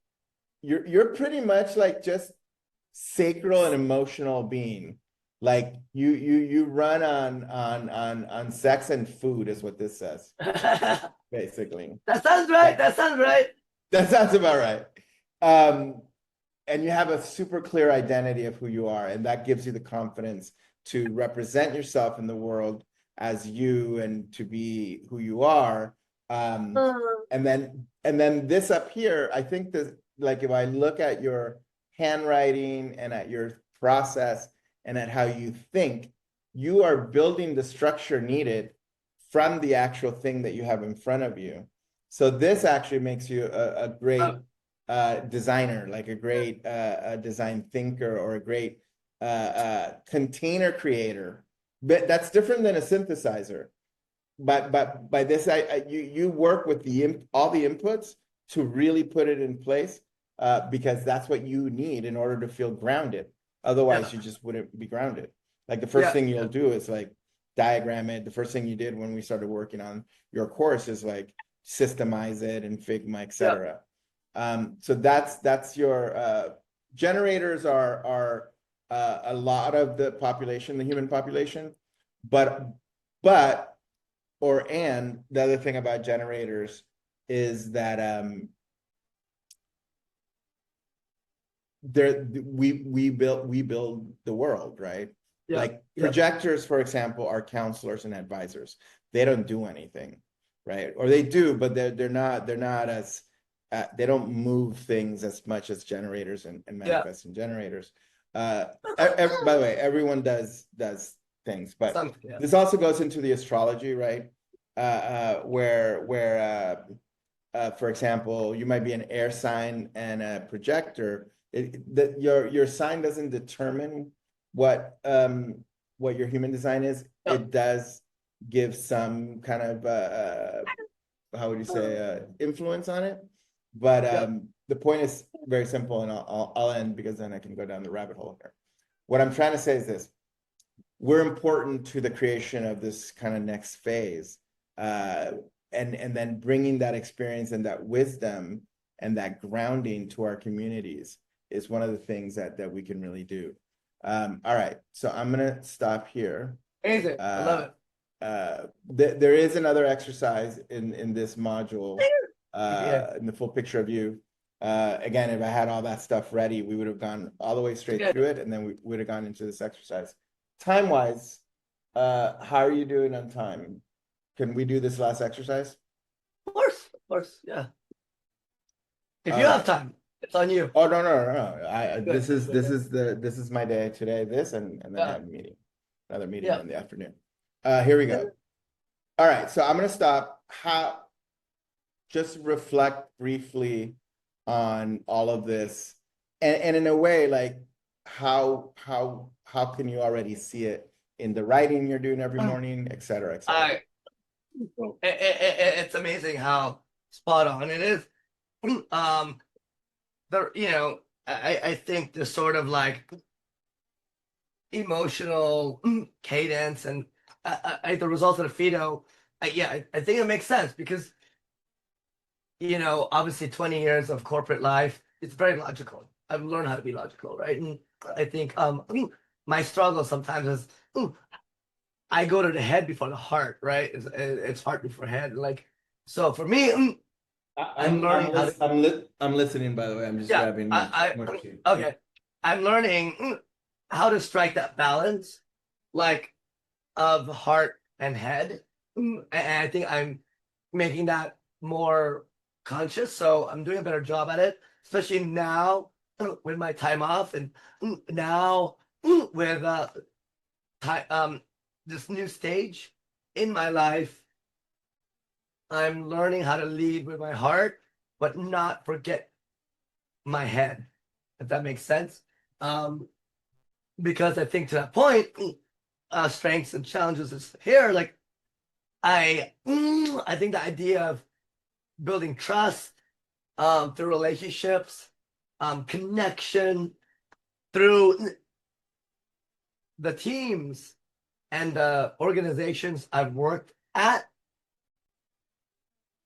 you're pretty much like just sacral and emotional being. Like you run on sex and food is what this says, basically. That sounds right. That sounds right. That sounds about right. And you have a super clear identity of who you are, and that gives you the confidence to represent yourself in the world as you and to be who you are. And then this up here, I think that, like, if I look at your handwriting and at your process and at how you think, you are building the structure needed from the actual thing that you have in front of you. So this actually makes you a great designer, like a great design thinker, or a great container creator. But that's different than a synthesizer. But by this, you work with all the inputs to really put it in place, because that's what you need in order to feel grounded. Otherwise, you just wouldn't be grounded. Like the first thing you'll do is like diagram it. The first thing you did when we started working on your course is like systemize it in Figma, etc. So that's your generators are a lot of the population, the human population, but the other thing about generators is that we build the world, right? Like projectors, for example, are counselors and advisors. They don't do anything, right? Or they do, but they're not as they don't move things as much as generators and manifesting generators. By the way, everyone does things, but this also goes into the astrology, right? Where for example, you might be an air sign and a projector. Your sign doesn't determine what your human design is. It does give some kind of how would you say influence on it, but the point is very simple, and I'll end because then I can go down the rabbit hole here. What I'm trying to say is this: we're important to the creation of this kind of next phase, and then bringing that experience and that wisdom and that grounding to our communities is one of the things that we can really do. All right, so I'm gonna stop here. Amazing. I love it. There is another exercise in this module, in the full picture of you. Again, if I had all that stuff ready, we would have gone all the way straight through it, and then we would have gone into this exercise. Time-wise, how are you doing on time? Can we do this last exercise? Of course, yeah. If you have time, it's on you. Oh no. This is my day today. This and then I have a another meeting in the afternoon. Here we go. All right, so I'm gonna stop. Just reflect briefly on all of this, and in a way, like how can you already see it in the writing you're doing every morning, et cetera, et cetera. It's amazing how spot on it is. I think the sort of like emotional cadence and the results of the FEDO, I think it makes sense because, obviously 20 years of corporate life, it's very logical. I've learned how to be logical, right? And I think my struggle sometimes is I go to the head before the heart, right? It's heart before head. Like, so for me, I'm learning how to. I'm listening, by the way. I'm just Yeah, grabbing more tea. okay. I'm learning how to strike that balance, like of heart and head. And I think I'm making that more conscious. So I'm doing a better job at it, especially now with my time off and now with this new stage in my life. I'm learning how to lead with my heart, but not forget my head, if that makes sense. Because I think to that point, strengths and challenges is here. Like I think the idea of building trust through relationships, connection through the teams and the organizations I've worked at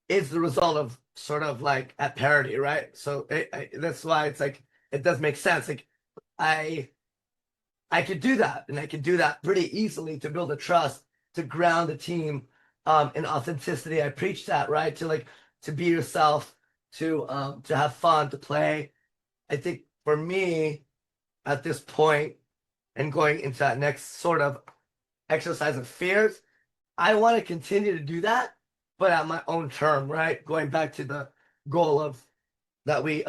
is the result of sort of like at parity, right? So that's why it's like it does make sense. Like I could do that, and I could do that pretty easily to build a trust, to ground the team in authenticity. I preach that, right? To like to be yourself, to have fun, to play. I think for me at this point and going into that next sort of exercise of fears, I want to continue to do that, but at my own term, right? Going back to the goal of that we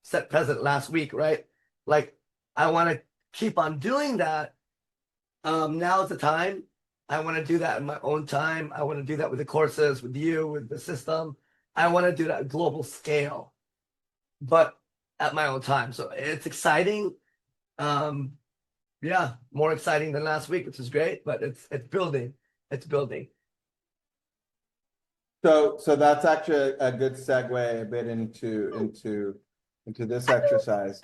set present last week, right? Like I want to keep on doing that. Now is the time. I want to do that in my own time. I want to do that with the courses, with you, with the system. I want to do that at global scale, but at my own time. So it's exciting. Yeah, more exciting than last week, which is great, but it's building. It's building. So that's actually a good segue a bit into this exercise.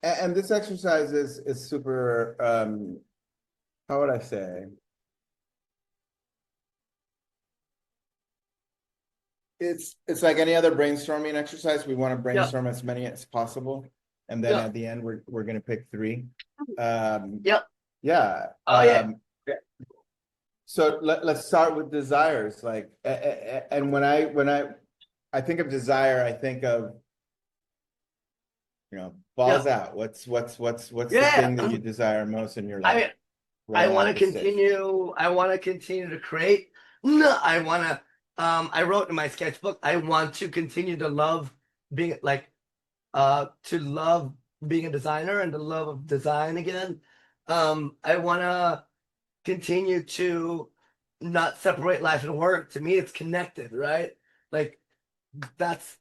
And this exercise is super how would I say? It's like any other brainstorming exercise. We want to brainstorm as many as possible, and then at the end we're gonna pick 3. Yep. Yeah. Oh yeah. So let's start with desires. Like, and when I think of desire, I think of balls out. What's the thing that you desire most in your life? I want to continue. I want to continue to create. I want to. I wrote in my sketchbook. I want to continue to love being like, to love being a designer and the love of design again. I want to continue to not separate life and work. To me, it's connected, right? Like that's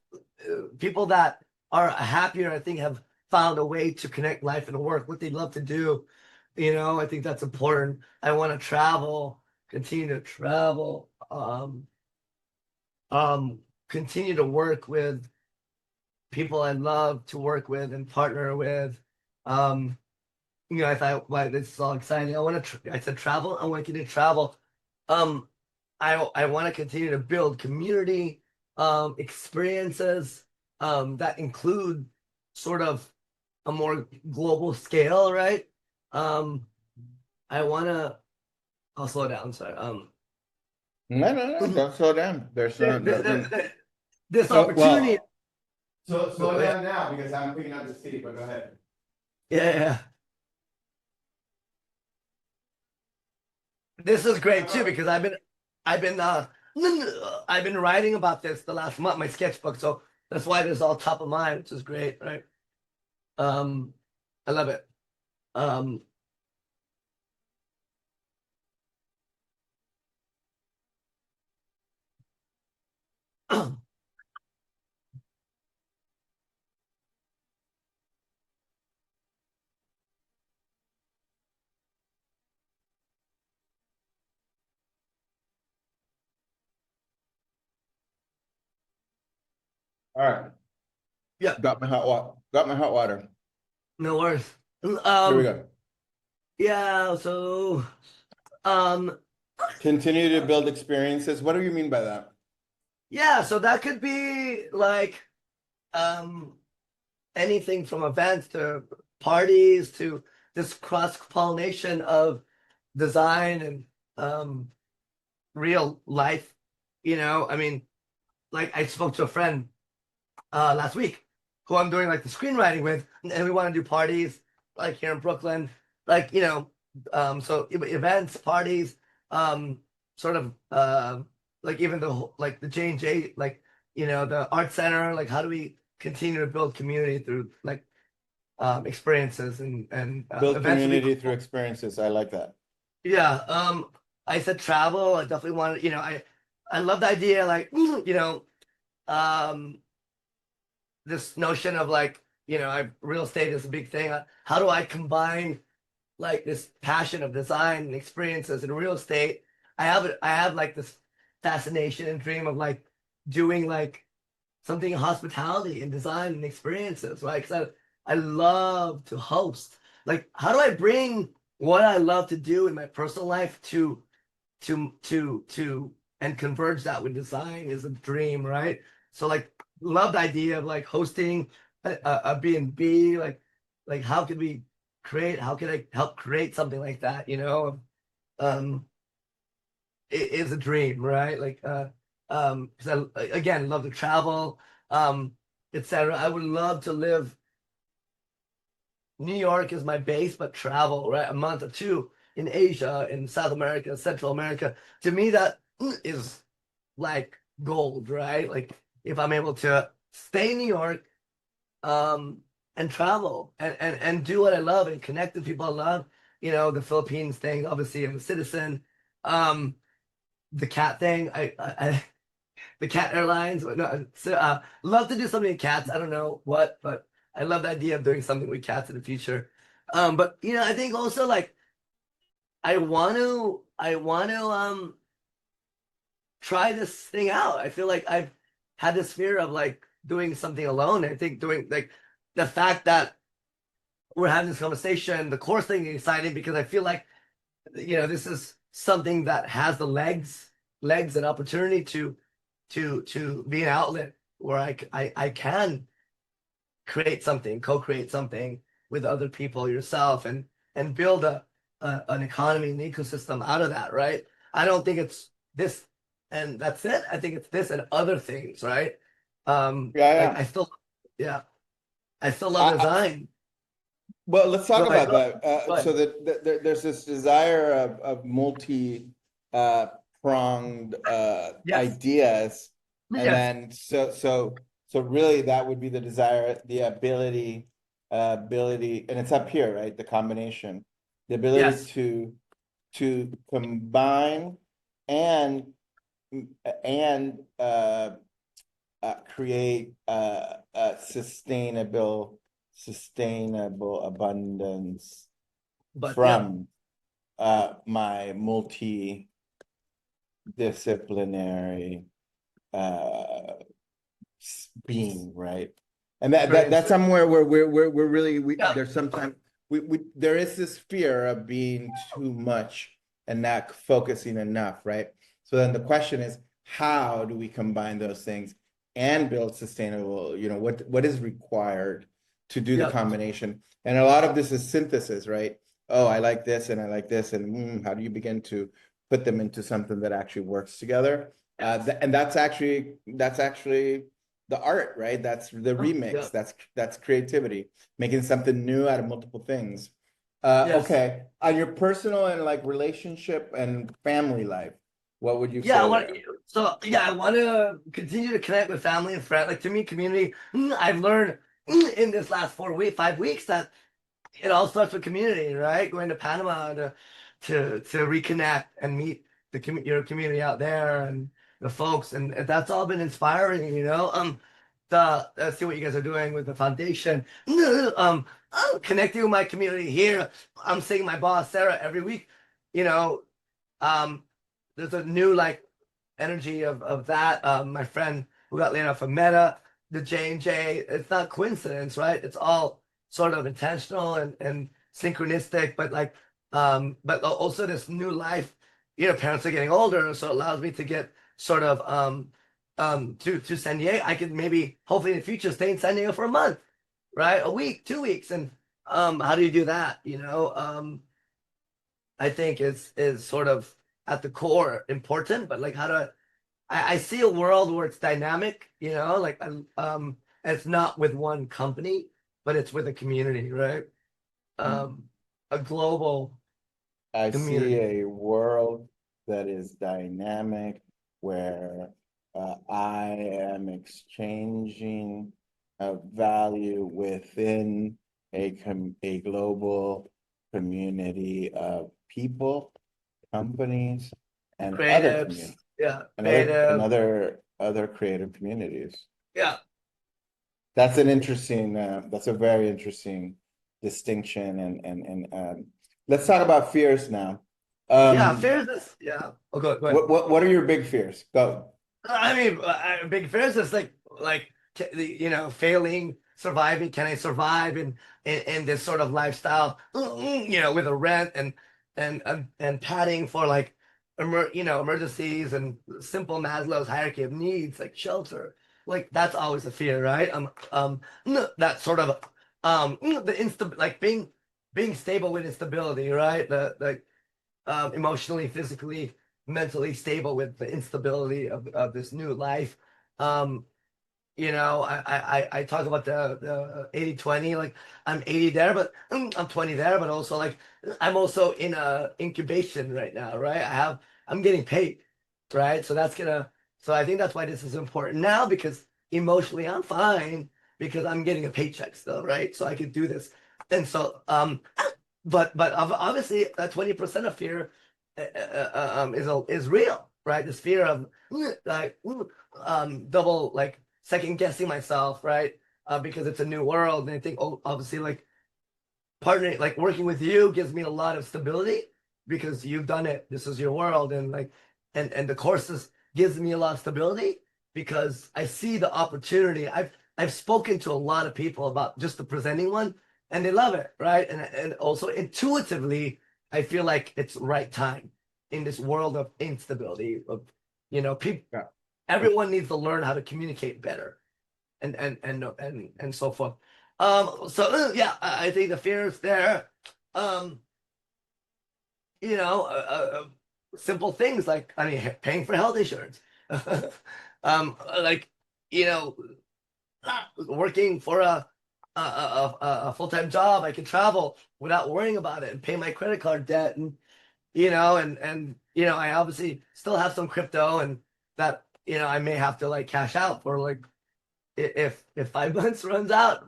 people that are happier, I think, have found a way to connect life and work, what they love to do. I think that's important. I want to travel, continue to travel, continue to work with people I love to work with and partner with. I thought, wow, this is all exciting. I said travel. I want to continue to travel. I want to continue to build community, experiences, that include sort of a more global scale, right? I want to. I'll slow down. Sorry. No, don't slow down. There's this opportunity. So slow down now because I'm picking up the seat. But go ahead. Yeah. This is great too because I've been writing about this the last month, my sketchbook. So that's why this is all top of mind, which is great, right? I love it. All right. Yeah. Got my hot water. No worries. Here we go. Yeah. So, continue to build experiences. What do you mean by that? Yeah. So that could be like, anything from events to parties to this cross-pollination of design and real life. I mean, like I spoke to a friend last week who I'm doing like the screenwriting with, and we want to do parties like here in Brooklyn, like so events, parties, sort of like even like the J&J, like the art center, like how do we continue to build community through like experiences and Build events would be community through cool. experiences. I like that. Yeah, I said travel. I definitely wanted, I love the idea, like um this notion of like, real estate is a big thing. How do I combine like this passion of design and experiences in real estate? I have like this fascination and dream of like doing like something in hospitality and design and experiences, right? Because I love to host. Like, how do I bring what I love to do in my personal life to and converge that with design is a dream, right? So like love the idea of like hosting a B&B, like how could we how could I help create something like that, Um it is a dream, right? Like because I again love to travel, etc. I would love to live. New York is my base, but travel, right? A month or two in Asia, in South America, Central America. To me, that is like gold, right? Like if I'm able to stay in New York, um, and travel and do what I love and connect with people I love, the Philippines thing, obviously I'm a citizen. Um, the cat thing, the cat airlines. No, so, love to do something with cats. I don't know what, but I love the idea of doing something with cats in the future. But I think also like I want to try this thing out. I feel like I've had this fear of like doing something alone. I think doing like the fact that we're having this conversation, the course thing is exciting because I feel like this is something that has the legs and opportunity to be an outlet where I can create something, co-create something with other people, yourself, and build an economy, an ecosystem out of that, right? I don't think it's this and that's it. I think it's this and other things, right? Yeah, Like yeah. Yeah, I still love I, design. well, let's talk Go ahead, about that. go So ahead. there's this desire of multi pronged Yes, ideas, and yes, then so really that would be the desire, the ability, and it's up here, right? The combination, the ability yes, to combine and and create sustainable abundance but yeah, from my multidisciplinary uh being, right? And it's very that's interesting. somewhere where we're really Yeah, there's sometimes we there is this fear of being too much and not focusing enough, right? So then the question is, how do we combine those things and build sustainable, what is required to do the yeah, combination? And a lot of this is synthesis, right? Oh, I like this and I like this, and how do you begin to put them into something that actually works together? yes, And that's actually the art, right? That's the yeah, remix. That's creativity, making something new out of multiple things. yes. Okay, on your personal and like relationship and family life, what would you Yeah, say there? I want to continue to connect with family and friends. Like to me, community. I've learned in this last 4 weeks, 5 weeks that it all starts with community, right? Going to Panama to reconnect and meet your community out there and the folks, and that's all been inspiring. See what you guys are doing with the foundation. I'm connecting with my community here. I'm seeing my boss Sarah every week. You know, um, there's a new like energy of that. My friend who got laid off from Meta, the J&J, it's not coincidence, right? It's all sort of intentional and synchronistic, but like but also this new life. Parents are getting older, so it allows me to get sort of to San Diego. I could maybe hopefully in the future stay in San Diego for a month. right? A week, 2 weeks, and how do you do that? I think is sort of at the core important, but like how to I see a world where it's dynamic, like it's not with one company, but it's with a community, right? Um, a global I see community. a world that is dynamic where I am exchanging value within a global community of people, companies, and other Creatives, communities, yeah, and creative, other creative communities. yeah, That's an interesting. That's a very interesting distinction, and let's talk about fears now. yeah. Um, Fears is yeah. Oh, go ahead. what are your big fears? Go. I mean, big fears is like failing, surviving. Can I survive in this sort of lifestyle? With a rent and padding for like emergencies and simple Maslow's hierarchy of needs like shelter. Like that's always a fear, right? That sort of the like being stable with instability, right? The emotionally, physically, mentally stable with the instability of this new life. Um, I talk about the 80-20, like I'm 80 there, but I'm 20 there, but also like I'm also in a incubation right now, right? I'm getting paid, right? So I think that's why this is important now because emotionally I'm fine because I'm getting a paycheck still, right? So I can do this. And so, but obviously that 20% of fear is real, right? This fear of like double like second guessing myself, right? Because it's a new world, and I think obviously like partnering, like working with you gives me a lot of stability because you've done it. This is your world, and like and the courses gives me a lot of stability because I see the opportunity. I've spoken to a lot of people about just the presenting one, and they love it, right? And also intuitively, I feel like it's right time in this world of instability of people. Yeah. Everyone needs to learn how to communicate better and so forth. Yeah, I think the fear is there. Um, you know, uh, Simple things like I mean, paying for health insurance. Like you know, working for a full-time job, I can travel without worrying about it and pay my credit card debt, and I obviously still have some crypto and that I may have to like cash out for like if 5 months runs out,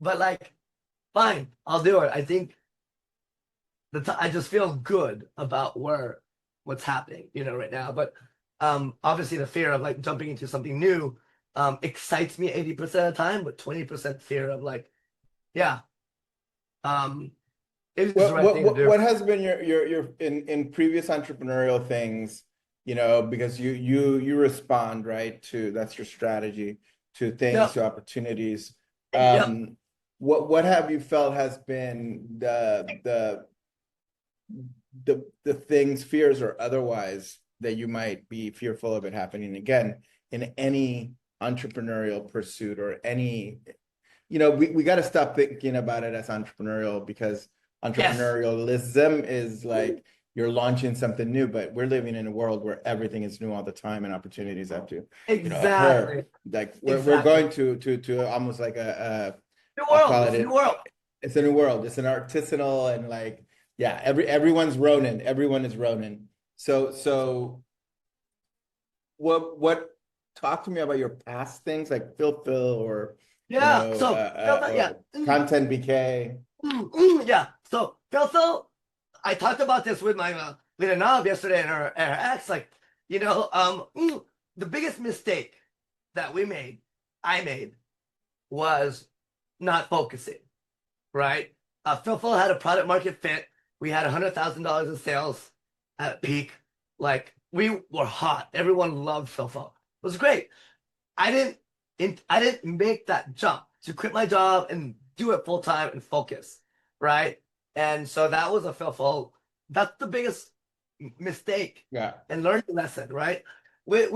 but like fine, I'll do it. I think I just feel good about what's happening, right now. But obviously the fear of like jumping into something new excites me 80% of the time, but 20% fear of like, yeah, um, it's the right thing to do. What has been your in previous entrepreneurial things, because you respond, right, to that's your strategy to things, Yep, to opportunities. yep. What have you felt has been the things, fears or otherwise, that you might be fearful of it happening again in any entrepreneurial pursuit or any, we got to stop thinking about it as entrepreneurial, because Yes, entrepreneurialism is like you're launching something new, but we're living in a world where everything is new all the time and opportunities have to, occur. exactly, Like we're exactly. going to almost like New I'll world, call it's it a new world. it's a new world. It's an artisanal and like, yeah, everyone's Ronin. Everyone is Ronin. So what talk to me about your past things like Phil or Yeah. So, yeah. or content BK. Yeah. So, Phil, I talked about this with my with Anab yesterday and her ex. Like, the biggest mistake that I made, was not focusing. Right? Phil had a product market fit. We had $100,000 in sales at peak. Like we were hot. Everyone loved Phil. It was great. I didn't make that jump to quit my job and do it full time and focus, right? And so that was a Phil. That's the biggest mistake Yeah. and learning lesson, right? With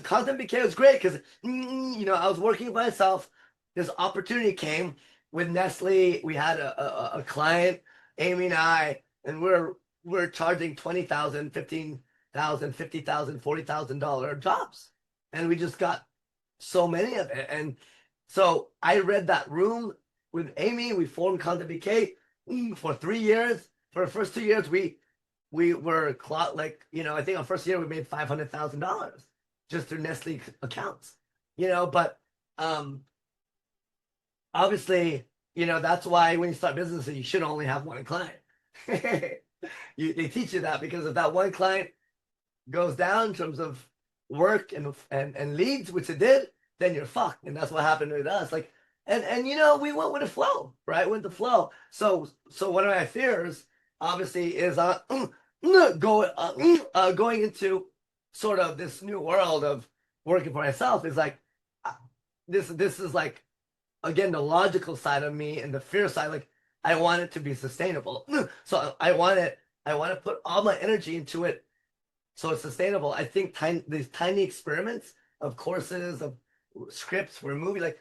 content BK, it was great because I was working by myself. this opportunity came with Nestle. We had a client, Amy and I, and we're charging 20,000, 15,000, 50,000, $40,000 jobs. And we just got so many of it. And so I read that room with Amy. We formed Content BK for 3 years. For the first 2 years, we were like, I think our first year we made $500,000 just through Nestle accounts, but obviously, that's why when you start businesses, you should only have one client. They teach you that, because if that one client goes down in terms of work and leads, which it did, then you're fucked. And that's what happened with us. Like, and we went with the flow, right? With the flow. So one of my fears, obviously, is going into sort of this new world of working for myself. Is like this is like, again, the logical side of me and the fear side. Like, I want it to be sustainable. So I want to put all my energy into it so it's sustainable. I think these tiny experiments of courses, of scripts for a movie, like,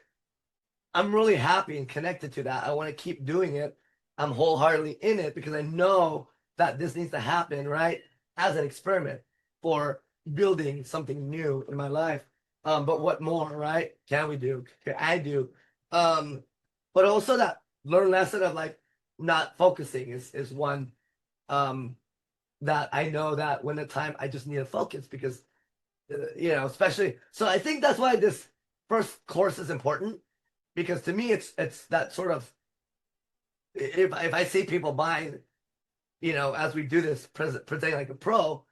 I'm really happy and connected to that. I want to keep doing it. I'm wholeheartedly in it because I know that this needs to happen, right? As an experiment for building something new in my life. But what more, right? Can we do? Can I do? But also that learn lesson of like not focusing is one that I know that when the time I just need to focus because especially. So I think that's why this first course is important, because to me it's that sort of, if I see people buying, as we do this presenting like a pro,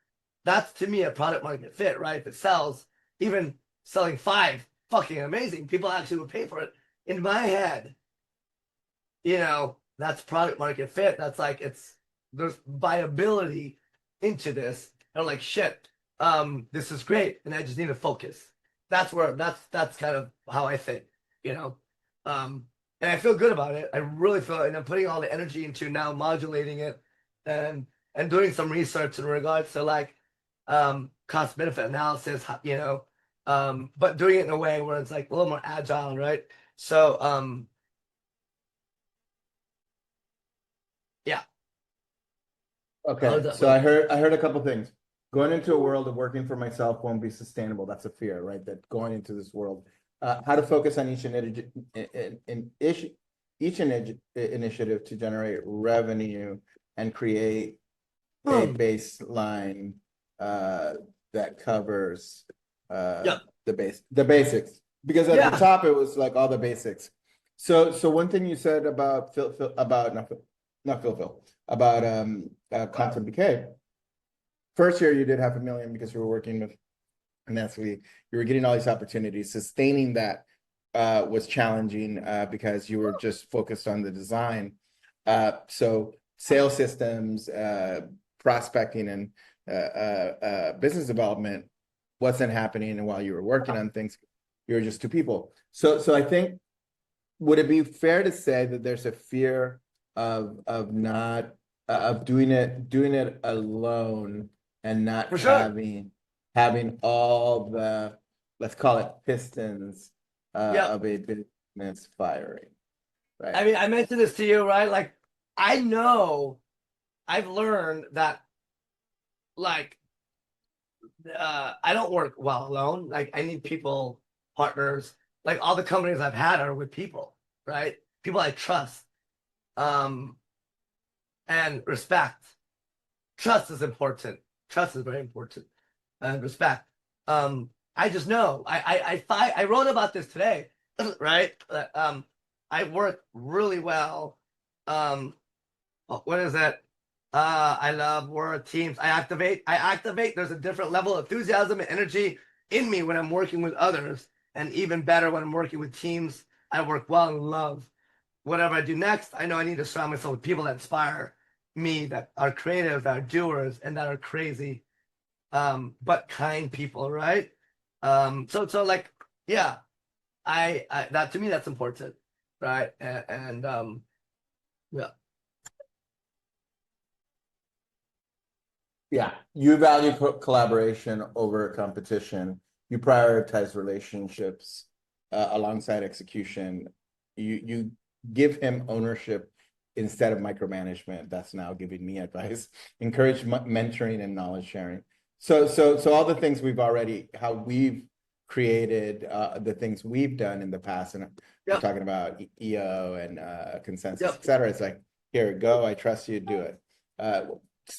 that's to me a product market fit, right? If it sells, even selling 5, fucking amazing. People actually would pay for it. In my head, that's product market fit. That's like, there's viability into this. And I'm like, shit, this is great, and I just need to focus. That's kind of how I think, and I feel good about it. I really feel, and I'm putting all the energy into now modulating it and doing some research in regards to like cost benefit analysis, but doing it in a way where it's like a little more agile, right? So yeah. Okay, so I heard a couple things. Going into a world of working for myself won't be sustainable. That's a fear, right? That going into this world, how to focus on each initiative to generate revenue and create a baseline that covers the basics. Because at the top it was like all the basics. So one thing you said about about Content BK. First year you did $500,000 because you were working with Nestle. You were getting all these opportunities. Sustaining that was challenging because you were just focused on the design. So sales systems, prospecting, and business development wasn't happening. And while you were working on things, you were just 2 people. So I think, would it be fair to say that there's a fear of not doing it alone and not having all the, let's call it, pistons of a business firing, right? I mean, I mentioned this to you, right? Like, I know I've learned that, like, I don't work well alone. Like, I need people, partners. Like, all the companies I've had are with people, right? People I trust. And respect. Trust is important. Trust is very important. And respect. I just know. I wrote about this today, right? I work really well. What is it? I love work teams. I activate. There's a different level of enthusiasm and energy in me when I'm working with others, and even better when I'm working with teams. I work well and love whatever I do next. I know I need to surround myself with people that inspire me, that are creative, that are doers, and that are crazy, but kind people, right? So like, yeah, I that, to me, that's important, right? And yeah. Yeah, you value collaboration over competition. You prioritize relationships alongside execution. You give him ownership instead of micromanagement. That's now giving me advice. Encourage mentoring and knowledge sharing. So all the things how we've created the things we've done in the past, and we're talking about EO and consensus, et cetera. It's like, here, go. I trust you. Do it.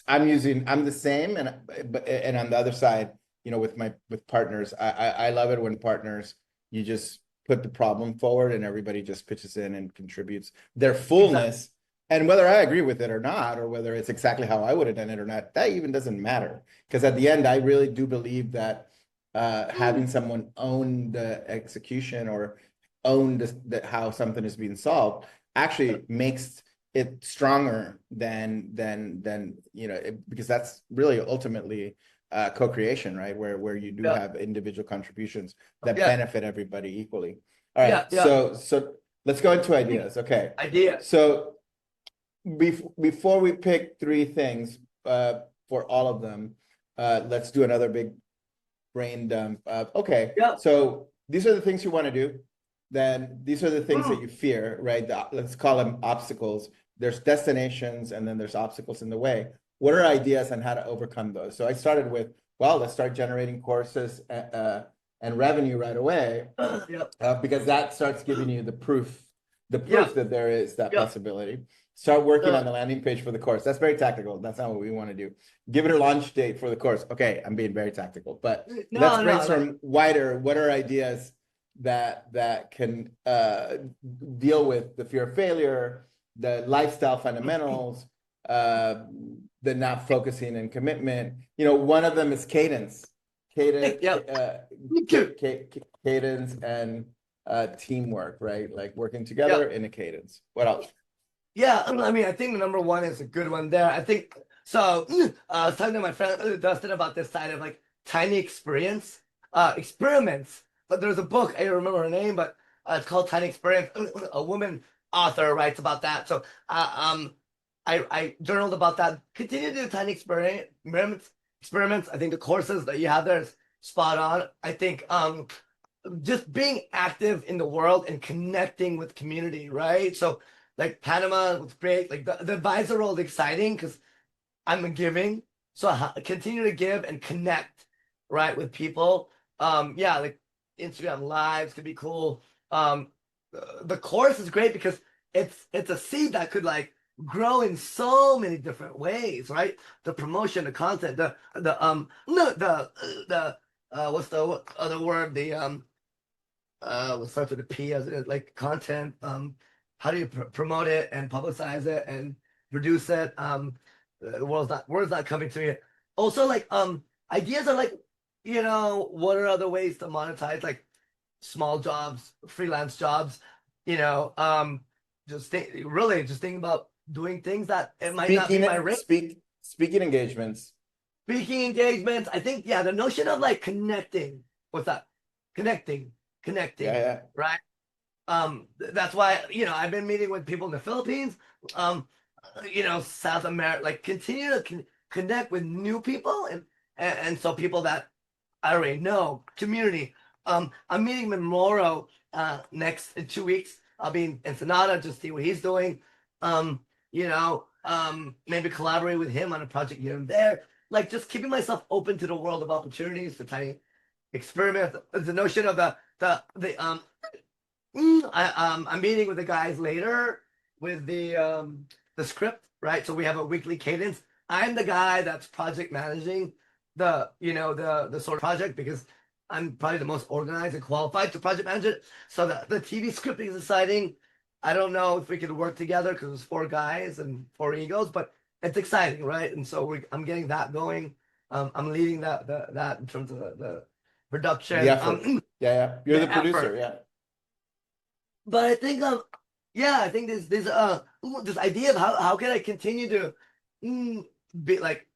I'm the same, and on the other side, with partners, I love it when partners, you just put the problem forward and everybody just pitches in and contributes their fullness. And whether I agree with it or not, or whether it's exactly how I would have done it or not, that even doesn't matter. Because at the end, I really do believe that having someone own the execution or own how something is being solved actually makes it stronger than because that's really ultimately co-creation, right? Where you do have individual contributions that benefit everybody equally. All right, so let's go into ideas. Okay, so before we pick 3 things for all of them, let's do another big brain dump. So these are the things you want to do. Then these are the things that you fear, right? Let's call them obstacles. There's destinations, and then there's obstacles in the way. What are ideas on how to overcome those? So I started with, well, let's start generating courses and revenue right away, because that starts giving you the proof that there is that possibility. Start working on the landing page for the course. That's very tactical. That's not what we want to do. Give it a launch date for the course. Okay, I'm being very tactical, but let's brainstorm wider. What are ideas that can deal with the fear of failure, the lifestyle fundamentals, the not focusing and commitment? One of them is cadence and teamwork, right? Like working together in a cadence. What else? I think the number 1 is a good one there. I think so. I was talking to my friend Dustin about this side of like tiny experiments. But there's a book, I don't remember her name, but it's called Tiny Experience. A woman author writes about that. So I journaled about that. Continue to do tiny experiments. I think the courses that you have there is spot on. I think just being active in the world and connecting with community, right? So like Panama was great. Like the advisor role is exciting because I'm giving. So I continue to give and connect, right, with people. Like Instagram lives could be cool. The course is great because it's a seed that could like grow in so many different ways, right? The promotion, the content, what's the other word? What starts with a P, as like content. How do you promote it and publicize it and produce it? Word's not coming to me. Also, like ideas are like, what are other ways to monetize, like small jobs, freelance jobs, just think about doing things that it might not be my rate. Speaking engagements. I think, the notion of like connecting. What's that? Connecting. Right? That's why, I've been meeting with people in the Philippines, South America, like continue to connect with new people and so people that I already know, community. I'm meeting with Moro next in 2 weeks. I'll be in Ensenada, just see what he's doing. Maybe collaborate with him on a project here and there. Like just keeping myself open to the world of opportunities for tiny experiments. The notion of I'm meeting with the guys later with the script, right? So we have a weekly cadence. I'm the guy that's project managing the sort of project because I'm probably the most organized and qualified to project manage it. So the TV scripting is exciting. I don't know if we could work together because it's 4 guys and 4 egos, but it's exciting, right? And so I'm getting that going. I'm leading that in terms of the production. The effort. You're the producer, effort. But I think I think this idea of how can I continue to be like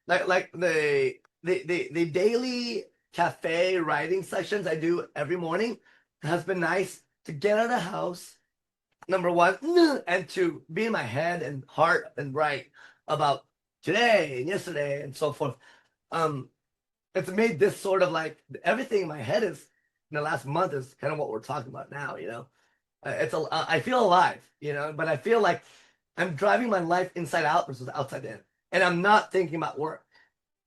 the daily cafe writing sessions I do every morning has been nice to get out of the house, number 1, and to be in my head and heart and write about today and yesterday and so forth. It's made this sort of like everything in my head is the last month is kind of what we're talking about now, you know. I feel alive, you know, but I feel like I'm driving my life inside out versus outside in. And I'm not thinking about work,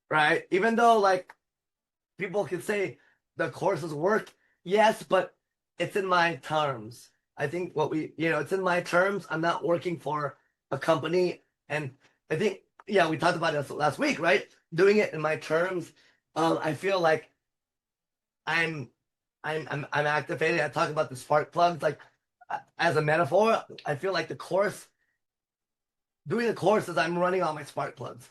right? Even though like people can say the course is work, yes, but it's in my terms. I think it's in my terms. I'm not working for a company. And I think, yeah, we talked about this last week, right? Doing it in my terms. I feel like I'm I'm activated. I talk about the spark plugs, like as a metaphor. I feel like doing the course is I'm running all my spark plugs.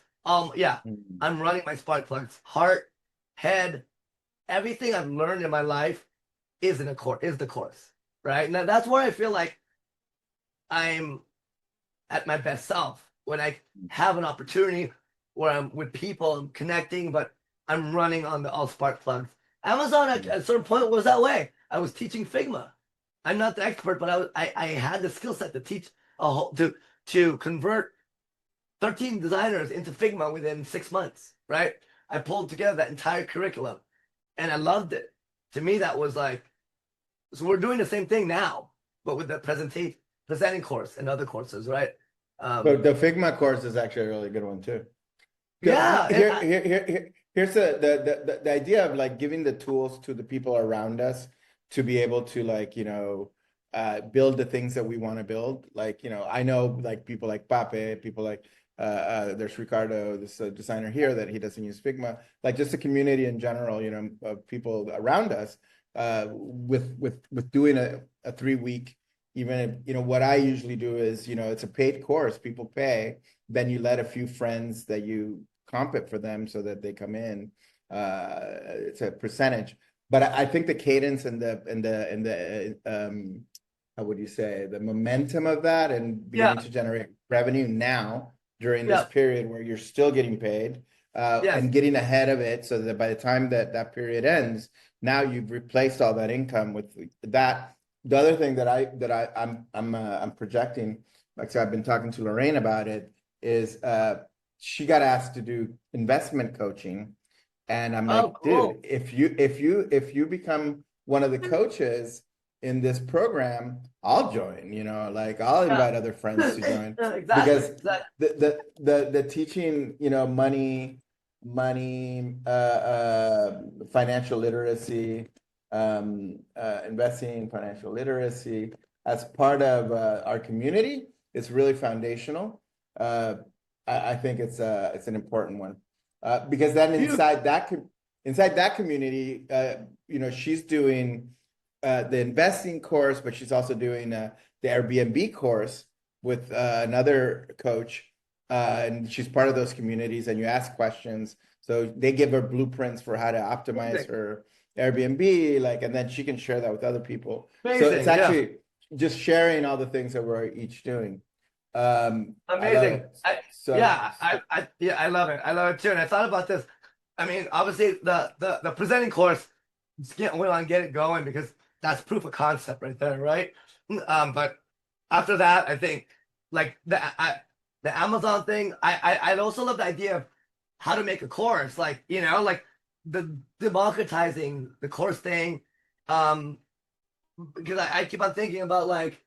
Yeah, Mhm. I'm running my spark plugs. Heart, head, everything I've learned in my life is the course, right? Now that's where I feel like I'm at my best self when I have an opportunity where I'm with people, I'm connecting, but I'm running on the all spark plugs. Amazon at a certain point was that way. I was teaching Figma. I'm not the expert, but I had the skill set to teach a whole to convert 13 designers into Figma within 6 months, right? I pulled together that entire curriculum and I loved it. To me, that was like, so we're doing the same thing now, but with the presenting course and other courses, right? But the Figma course is actually a really good one too. Yeah, Here's the idea of like giving the tools to the people around us to be able to like, build the things that we want to build. Like, I know like people like Pape, people like there's Ricardo, this designer here that he doesn't use Figma, like just the community in general, of people around us, with doing a 3 week, even if, what I usually do is, it's a paid course, people pay, then you let a few friends that you comp it for them so that they come in. It's a percentage, but I think the cadence and the how would you say, the momentum of that and yeah, beginning to generate revenue now during this yeah, period where you're still getting paid, yes. and getting ahead of it so that by the time that period ends, now you've replaced all that income with that. The other thing I'm projecting, like I said, I've been talking to Lorraine about it, is she got asked to do investment coaching, and I'm Oh, like, dude, cool. if you become one of the coaches in this program, I'll join, like I'll Yeah, invite other friends to join, yeah, exactly, because exactly. the teaching, money, financial literacy, investing, financial literacy as part of our community is really foundational. I think it's an important one, because then Huge. inside that community, she's doing the investing course, but she's also doing the Airbnb course with another coach, and she's part of those communities. And you ask questions, so they give her blueprints for how to optimize Amazing, her Airbnb, like, and then she can share that with other people. So it's amazing, yeah, actually just sharing all the things that we're each doing. I love amazing. it. So, Yeah, I love it too. And I thought about this. I mean, obviously, the presenting course, we want to get it going because that's proof of concept right there, right? But after that, I think like the Amazon thing, I'd also love the idea of how to make a course, like like the democratizing the course thing. Because I keep on thinking about like,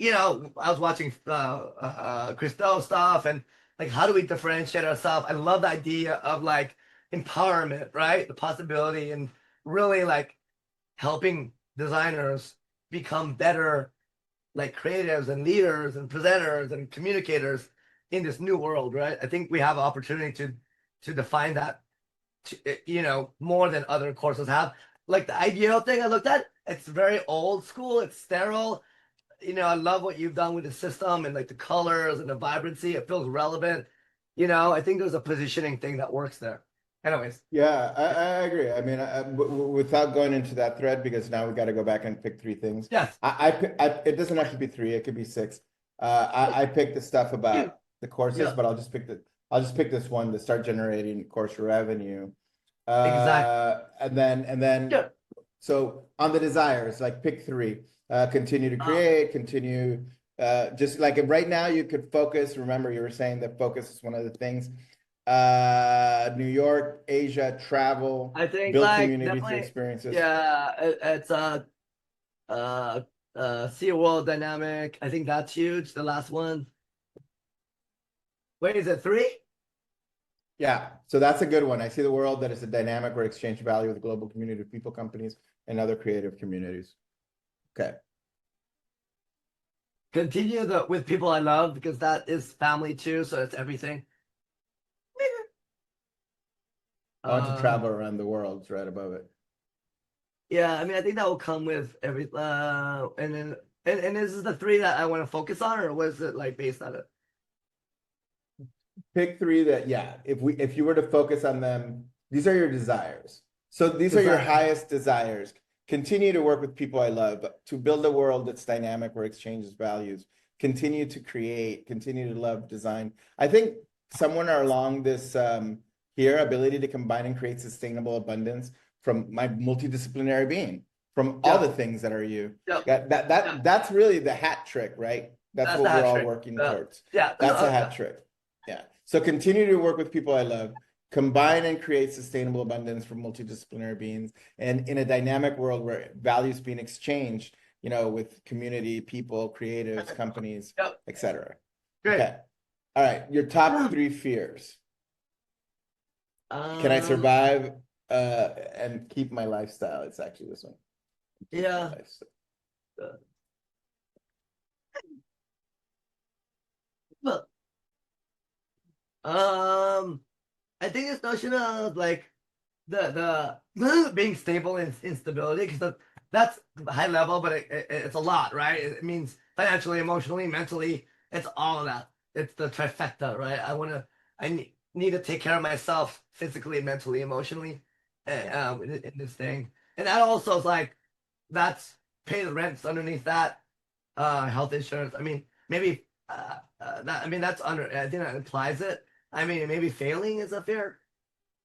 I was watching Christo stuff and like how do we differentiate ourselves? I love the idea of like empowerment, right? The possibility and really like helping designers become better like creatives and leaders and presenters and communicators in this new world, right? I think we have an opportunity to define that, more than other courses have. Like the ideal thing I looked at, it's very old school, it's sterile. I love what you've done with the system and like the colors and the vibrancy. It feels relevant. I think there's a positioning thing that works there. Anyways, yeah, I agree. I mean, without going into that thread, because now we got to go back and pick three things. yes. It doesn't have to be three; it could be six. I picked the stuff about the courses, Yeah, but I'll just pick this one to start generating course revenue. exactly. And then Yeah. so on the desires, like pick three. Continue to create, just like right now you could focus. Remember, you were saying that focus is one of the things. New York, Asia, travel, I think build like community through definitely, experiences. yeah, it's uh, see a world dynamic. I think that's huge. The last one. Wait, is it three? Yeah, so that's a good one. I see the world that is a dynamic where exchange value with a global community of people, companies, and other creative communities. Okay. Continue the with people I love because that is family too, so it's everything. I want to Um, travel around the world. It's right above it. yeah, I mean, I think that will come with every, and then, and this is the three that I want to focus on, or was it like based on it? Pick three that, yeah, if you were to focus on them, these are your desires. So these are your Desire. highest desires. Continue to work with people I love, to build a world that's dynamic where exchanges values. Continue to create, continue to love design. I think somewhere along this here, ability to combine and create sustainable abundance from my multidisciplinary being, from all the Yep. things that are you. Yep. That's really the hat trick, right? That's That's the what we're hat all trick. working towards. Yeah. That's a hat Yeah. trick. Yeah. So continue to work with people I love, combine and create sustainable abundance for multidisciplinary beings, and in a dynamic world where values being exchanged, with community, people, creatives, companies, Yep. etc. Great. Okay. All right. Your top three fears. Can I Um, survive and keep my lifestyle? It's actually this one. Keep my yeah. lifestyle. Look, I think this notion of like the being stable in instability because that's high level, but it's a lot, right? It means financially, emotionally, mentally. It's all of that. It's the trifecta, right? I need to take care of myself physically, mentally, emotionally, in this thing, and that also is like that's pay the rents underneath that, health insurance. I mean, maybe that. I mean, that's under. I think that implies it. I mean, maybe failing is a fear.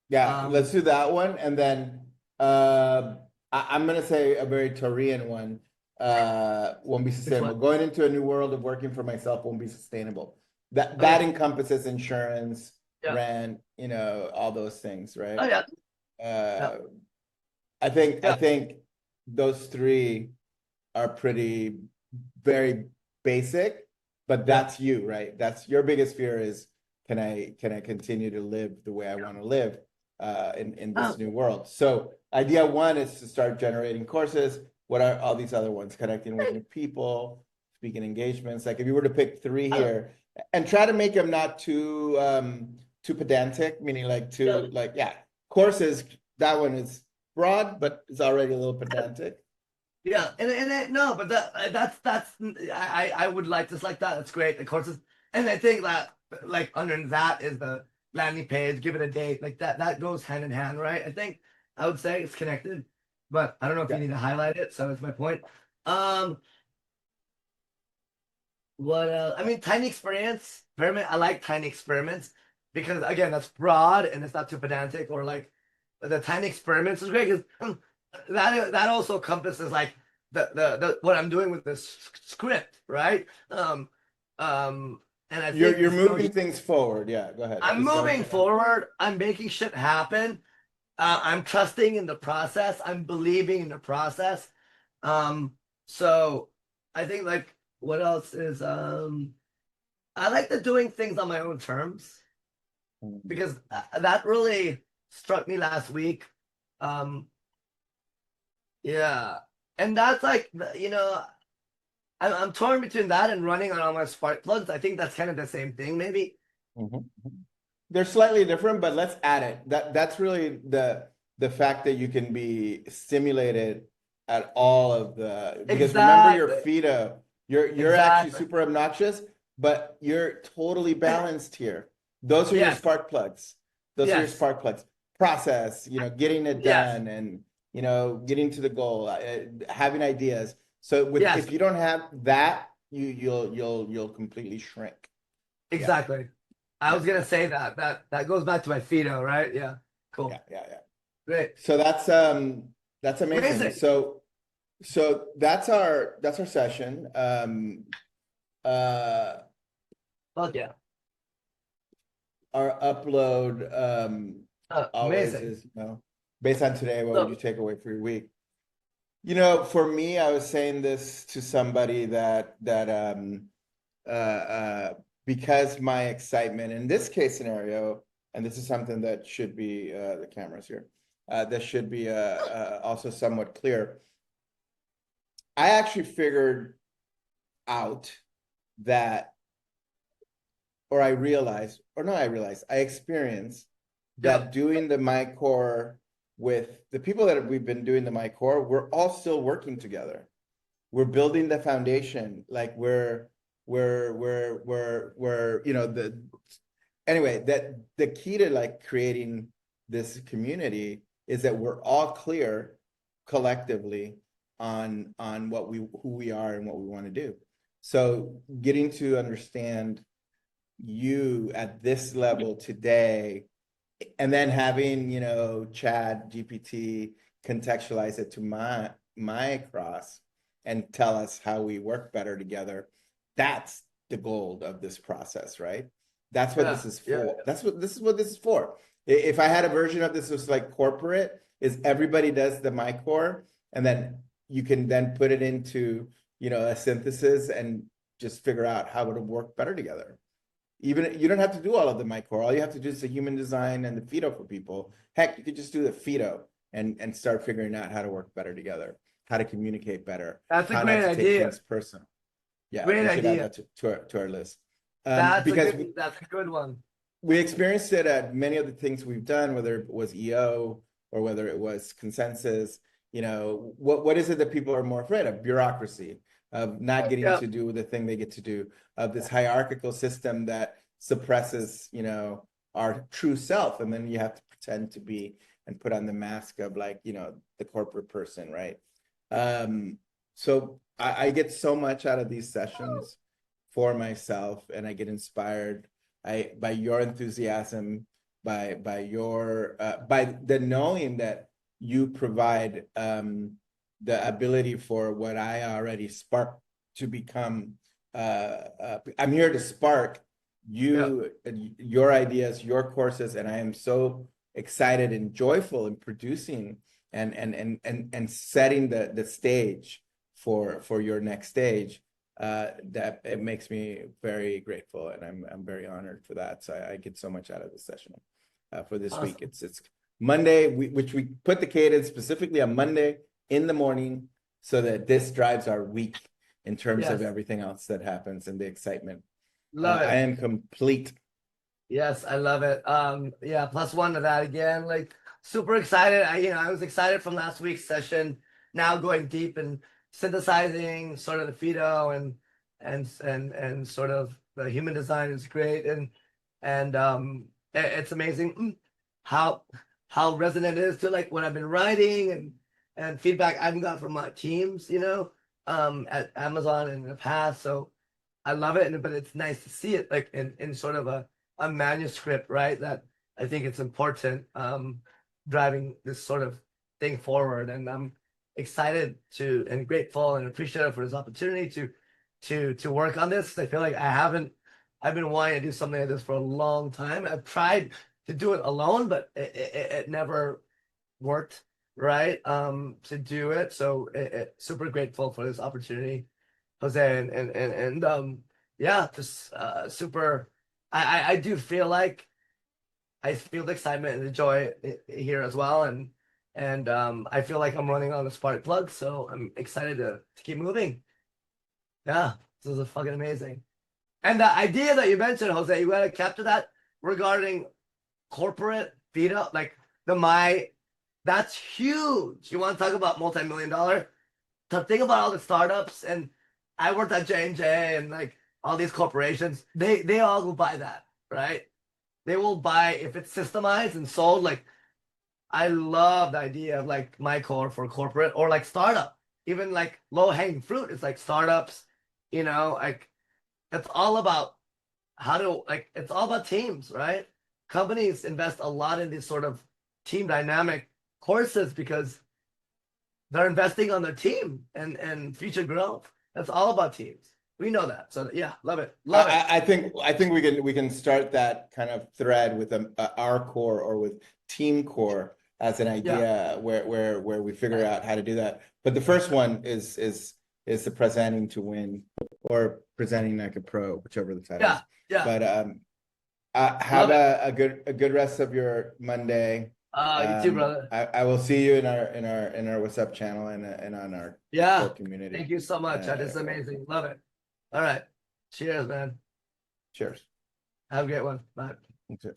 Yeah, Um, let's do that one. And then I'm going to say a very Taurian one won't be which sustainable. one? Going into a new world of working for myself won't be sustainable. That Oh yeah, that encompasses insurance, yeah. rent, all those things, Oh right? yeah, yeah, Uh, I think I yeah, think those three are pretty very basic, but yeah, that's you, right? That's your biggest fear is can I continue to live the way I want to live in this oh, new world? So idea one is to start generating courses. What are all these other ones? Connecting with new people, speaking engagements. Like if you were to pick three oh, here and try to make them not too pedantic, meaning like yeah, too like yeah, courses, that one is broad, but it's already a little pedantic. yeah. No, but that's I would like this like that. That's great. The courses, and I think that like under that is the landing page. Give it a date like that. That goes hand in hand, right? I think I would say it's connected, but I don't know if you Yeah. need to highlight it. So that's my point. Um, what I mean, tiny experiment. I like tiny experiments because again, that's broad and it's not too pedantic or like the tiny experiments is great because that also encompasses like the what I'm doing with this script, right? And I think You're this moving notion, things forward. Yeah, go ahead. I'm Just go moving ahead. forward. I'm making shit happen. I'm trusting in the process. I'm believing in the process. Um, so I think like what else is I like the doing things on my own terms because that really struck me last week. Um, yeah, and that's like I'm torn between that and running on all my spark plugs. I think that's kind of the same thing, maybe. Mhm. They're slightly different, but let's add it. That's really the fact that you can be stimulated at all of the because remember your Exactly, FEDO, you're actually exactly. super obnoxious, but you're totally balanced here. Those are your Yes, spark plugs. Those are your yes, spark plugs. Process, getting it yes, done and getting to the goal, having ideas. So yes, if you don't have that, you'll completely shrink. Yeah, exactly. I yeah, was gonna yeah, say that goes back to my Fido, right? Yeah, yeah, cool, yeah, yeah. great, So that's amazing. amazing. So that's our session. Uh Fuck yeah. our upload always Amazing. is, based on today, what would you So, take away for your week? For me, I was saying this to somebody that because my excitement in this case scenario, and this is something that should be the cameras here, that should be also somewhat clear. I actually figured out that, or I experienced yeah, that doing the MyCore with the people that we've been doing the MyCore, we're all still working together. We're building the foundation, like we're anyway, that the key to like creating this community is that we're all clear collectively on who we are and what we want to do. So getting to understand you at this level today, and then having Chad GPT contextualize it to my cross and tell us how we work better together. That's the gold of this process, right? That's what this is for. yeah. That's what this is for. If I had a version of this was like corporate, is everybody does the MyCore, and then you can then put it into a synthesis and just figure out how it would work better together. Even you don't have to do all of the MyCore. All you have to do is the human design and the FEDO for people. Heck, you could just do the FEDO and start figuring out how to work better together, how to communicate better, That's a how not great to take idea. things personal. Yeah, Great we should add idea. that to our list. That's Because that's a good one. we experienced it at many of the things we've done, whether it was EO or whether it was consensus. What is it that people are more afraid of? Bureaucracy, of not getting Yeah, to do the thing they get to do, of this hierarchical system that suppresses, our true self. And then you have to pretend to be and put on the mask of like, the corporate person, right? So I get so much out of these sessions for myself, and I get inspired by your enthusiasm, by your by the knowing that you provide the ability for what I already sparked to become. I'm here to spark yeah. your ideas, your courses, and I am so excited and joyful in producing and setting the stage for your next stage. That it makes me very grateful, and I'm very honored for that. So I get so much out of this session for this week. Awesome. It's Monday, which we put the cadence specifically on Monday in the morning, so that this drives our week in terms of Yes. everything else that happens and the excitement. Love I it. am complete. Yes, I love it. Yeah, plus one to that again. Like super excited. I was excited from last week's session. Now going deep and synthesizing sort of the FEDO and sort of the human design is great. And it's amazing how resonant it is to like what I've been writing and feedback I've got from my teams, at Amazon in the past. So I love it, but it's nice to see it like in sort of a manuscript, right? That I think it's important, driving this sort of thing forward. And I'm excited to and grateful and appreciative for this opportunity to work on this. I feel like I've been wanting to do something like this for a long time. I've tried to do it alone, but it never worked, right? To do it. So super grateful for this opportunity, Jose, and yeah, just super. I do feel like I feel the excitement and the joy here as well, and I feel like I'm running on a spark plug, so I'm excited to keep moving. Yeah, this is fucking amazing. And the idea that you mentioned, Jose, you gotta capture that regarding corporate FEDO, like that's huge. You want to talk about multi-million dollar? To think about all the startups, and I worked at J&J and like all these corporations, they all will buy that, right? They will buy if it's systemized and sold. Like I love the idea of like MyCore for corporate or like startup, even like low hanging fruit. It's like startups, like it's all about it's all about teams, right? Companies invest a lot in these sort of team dynamic courses because they're investing on their team and future growth. That's all about teams. We know that. So yeah, love it. Love it. I think we can start that kind of thread with our core or with team core as an idea where we figure out how to do that. But the first one is the presenting to win or presenting like a pro, whichever the title is. Yeah. But have a good rest of your Monday. You too, brother. I will see you in our WhatsApp channel and on our community. Thank you so much. That is amazing. Love it. All right. Cheers, man. Cheers. Have a great one. Bye. You too.